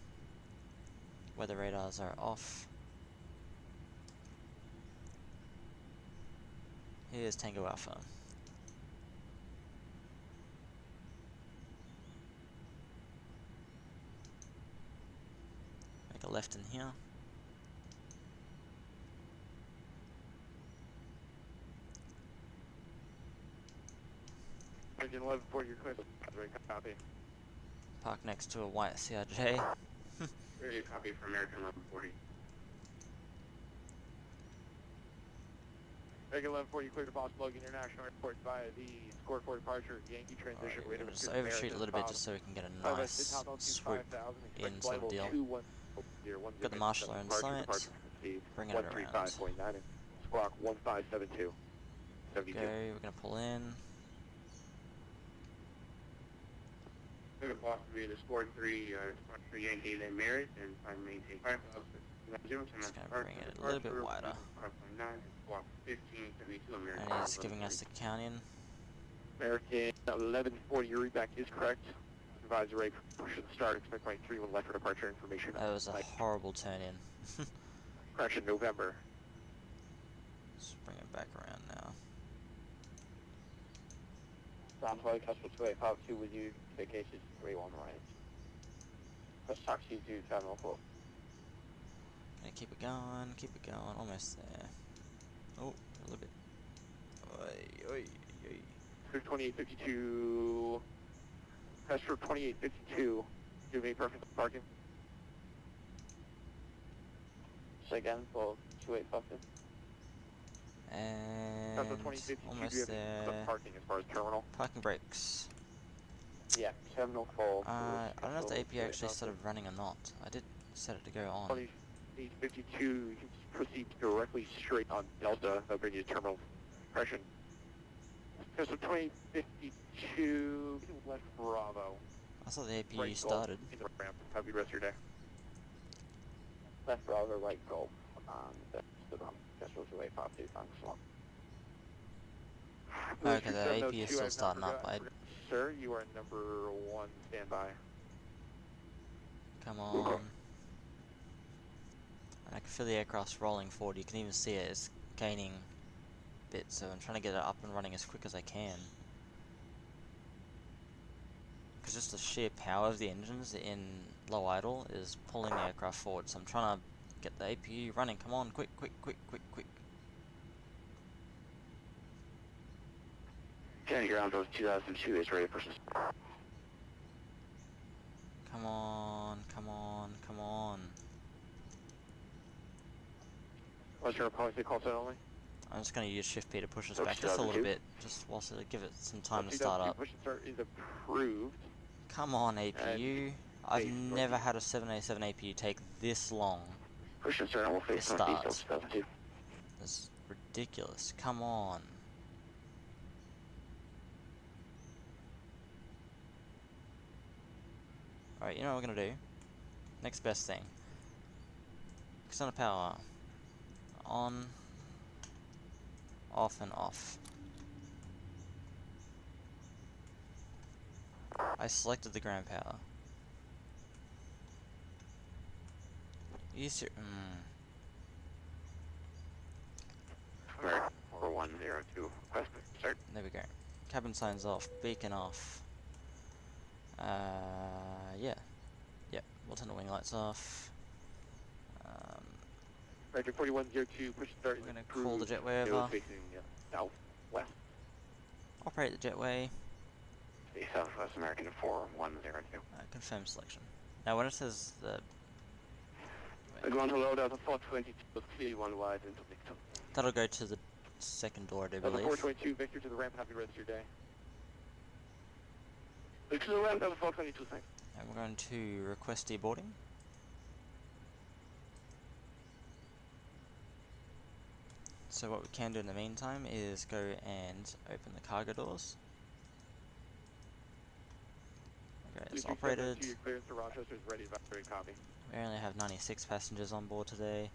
Weather radars are off. Here's Tango Alpha. Make a left in here. Engine 11 for your clear. Copy. Park next to a white CRJ. Ready, copy for American 1140. American 1140, clear to Boss Logan International Airport via the score for departure. Yankee transition. We're going to just overshoot a little bit just so we can get a nice swoop in sort of deal. Got the marshaller in sight. Bring it around. Squawk 1572. Okay, we're going to pull in. Going to possibly the score 3, Yankee, then Merit, and I maintain 5,000. Just going to bring it a little bit wider. And he's giving us the count in. American 1140, your readback is correct. Advise rate push at the start. Expect flight 31 left for departure information. That was a horrible turn in. Correction, November. Let's bring it back around now. Ground flight, Customer 2852 with you, vacation 31 right. Press taxi to Terminal 4. Gonna keep it going, almost there. Oh, a little bit. Oi, oi, oi. Clear 2852. Customer 2852. Do you have any preference for parking? Say again for 2852. And Customer 2052, do you almost have any there. parking as far as terminal? Parking brakes. Yeah, Terminal 4. I don't know if the AP actually started running or not. I did set it to go on. 2852, you can proceed directly straight on Delta. That'll bring you to terminal. Correction. Customer 2052, left Bravo. I thought the AP Right started. in the ramp. Have a good rest of your day. Left Bravo, right Golf. That's the wrong. Customer 2852, thanks a lot. Okay, the AP is still starting up. Sir, you are number 1, standby. Come on. And I can feel the aircraft's rolling forward. You can even see it. It's gaining bits, so I'm trying to get it up and running as quick as I can. Because just the sheer power of the engines in low idle is pulling the aircraft forward. So I'm trying to get the APU running. Come on, quick, quick, quick, quick, quick. Kennedy ground those 2002 is ready for Come on, come on, come on. What's your policy call set only? I'm just going to use Shift P to push us back just a little bit, just whilst it'll give it some time to start up. Push and start is approved. Come on, APU. I've never had a 787 APU take this long. Push and start, we'll face northeast of 2002. That's ridiculous. Come on. Alright, you know what we're gonna do? Next best thing. External power. On. Off and off. I selected the ground power. American 4102. Request start. There we go. Cabin signs off, beacon off. Yeah. Yep, we'll turn the wing lights off. American 4102, push start. We're going to call the jetway over. Facing southwest. Operate the jetway. Stay southwest, American 4102. Confirm selection. Now when it says the... I'm going to load out the 422 with clear one wide into Victor. That'll go to the second door, I do Delta believe. 422, Victor to the ramp, happy rest of your day. Victor to the ramp, Delta 422, thanks. And we're going to request deboarding. So what we can do in the meantime is go and open the cargo doors. Okay, it's operated. Your clearance to Rochester is ready, very copy. We only have 96 passengers on board today.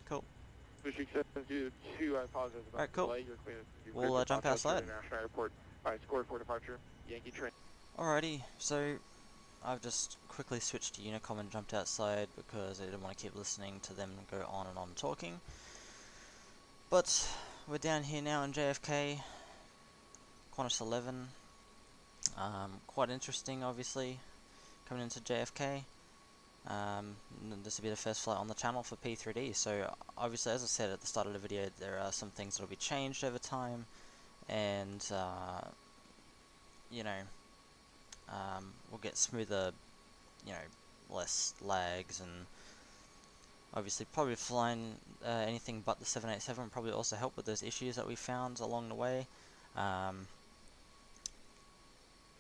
Cool. Pushback 702, I apologize about Alright, cool. the delay. Your clearance. We'll jump outside. International Airport. Alright, score for departure. Yankee train. Alrighty, so I've just quickly switched to Unicom and jumped outside because I didn't want to keep listening to them go on and on talking. But we're down here now in JFK, Qantas 11. Quite interesting, obviously, coming into JFK. This will be the first flight on the channel for P3D, so obviously, as I said at the start of the video, there are some things that will be changed over time, and you know, we'll get smoother, you know, less lags, and obviously probably flying anything but the 787 will probably also help with those issues that we found along the way.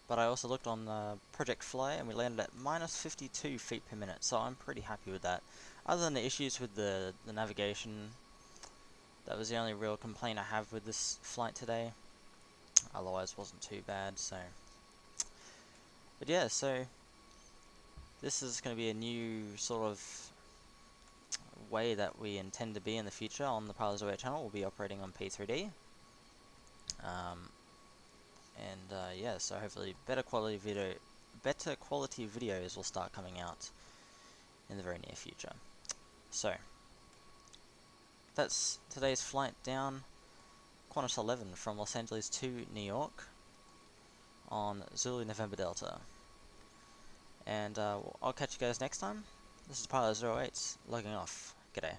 But I also looked on Project FLAI and we landed at minus 52 feet per minute, so I'm pretty happy with that. Other than the issues with the navigation, that was the only real complaint I have with this flight today. Otherwise, wasn't too bad. So, but yeah, so this is going to be a new sort of way that we intend to be in the future on the Pilots Aware channel. We'll be operating on P3D. Yeah, so hopefully better quality videos will start coming out in the very near future. So that's today's flight down Qantas 11 from Los Angeles to New York on Zulu November Delta. And I'll catch you guys next time. This is Pilot 08 logging off. G'day.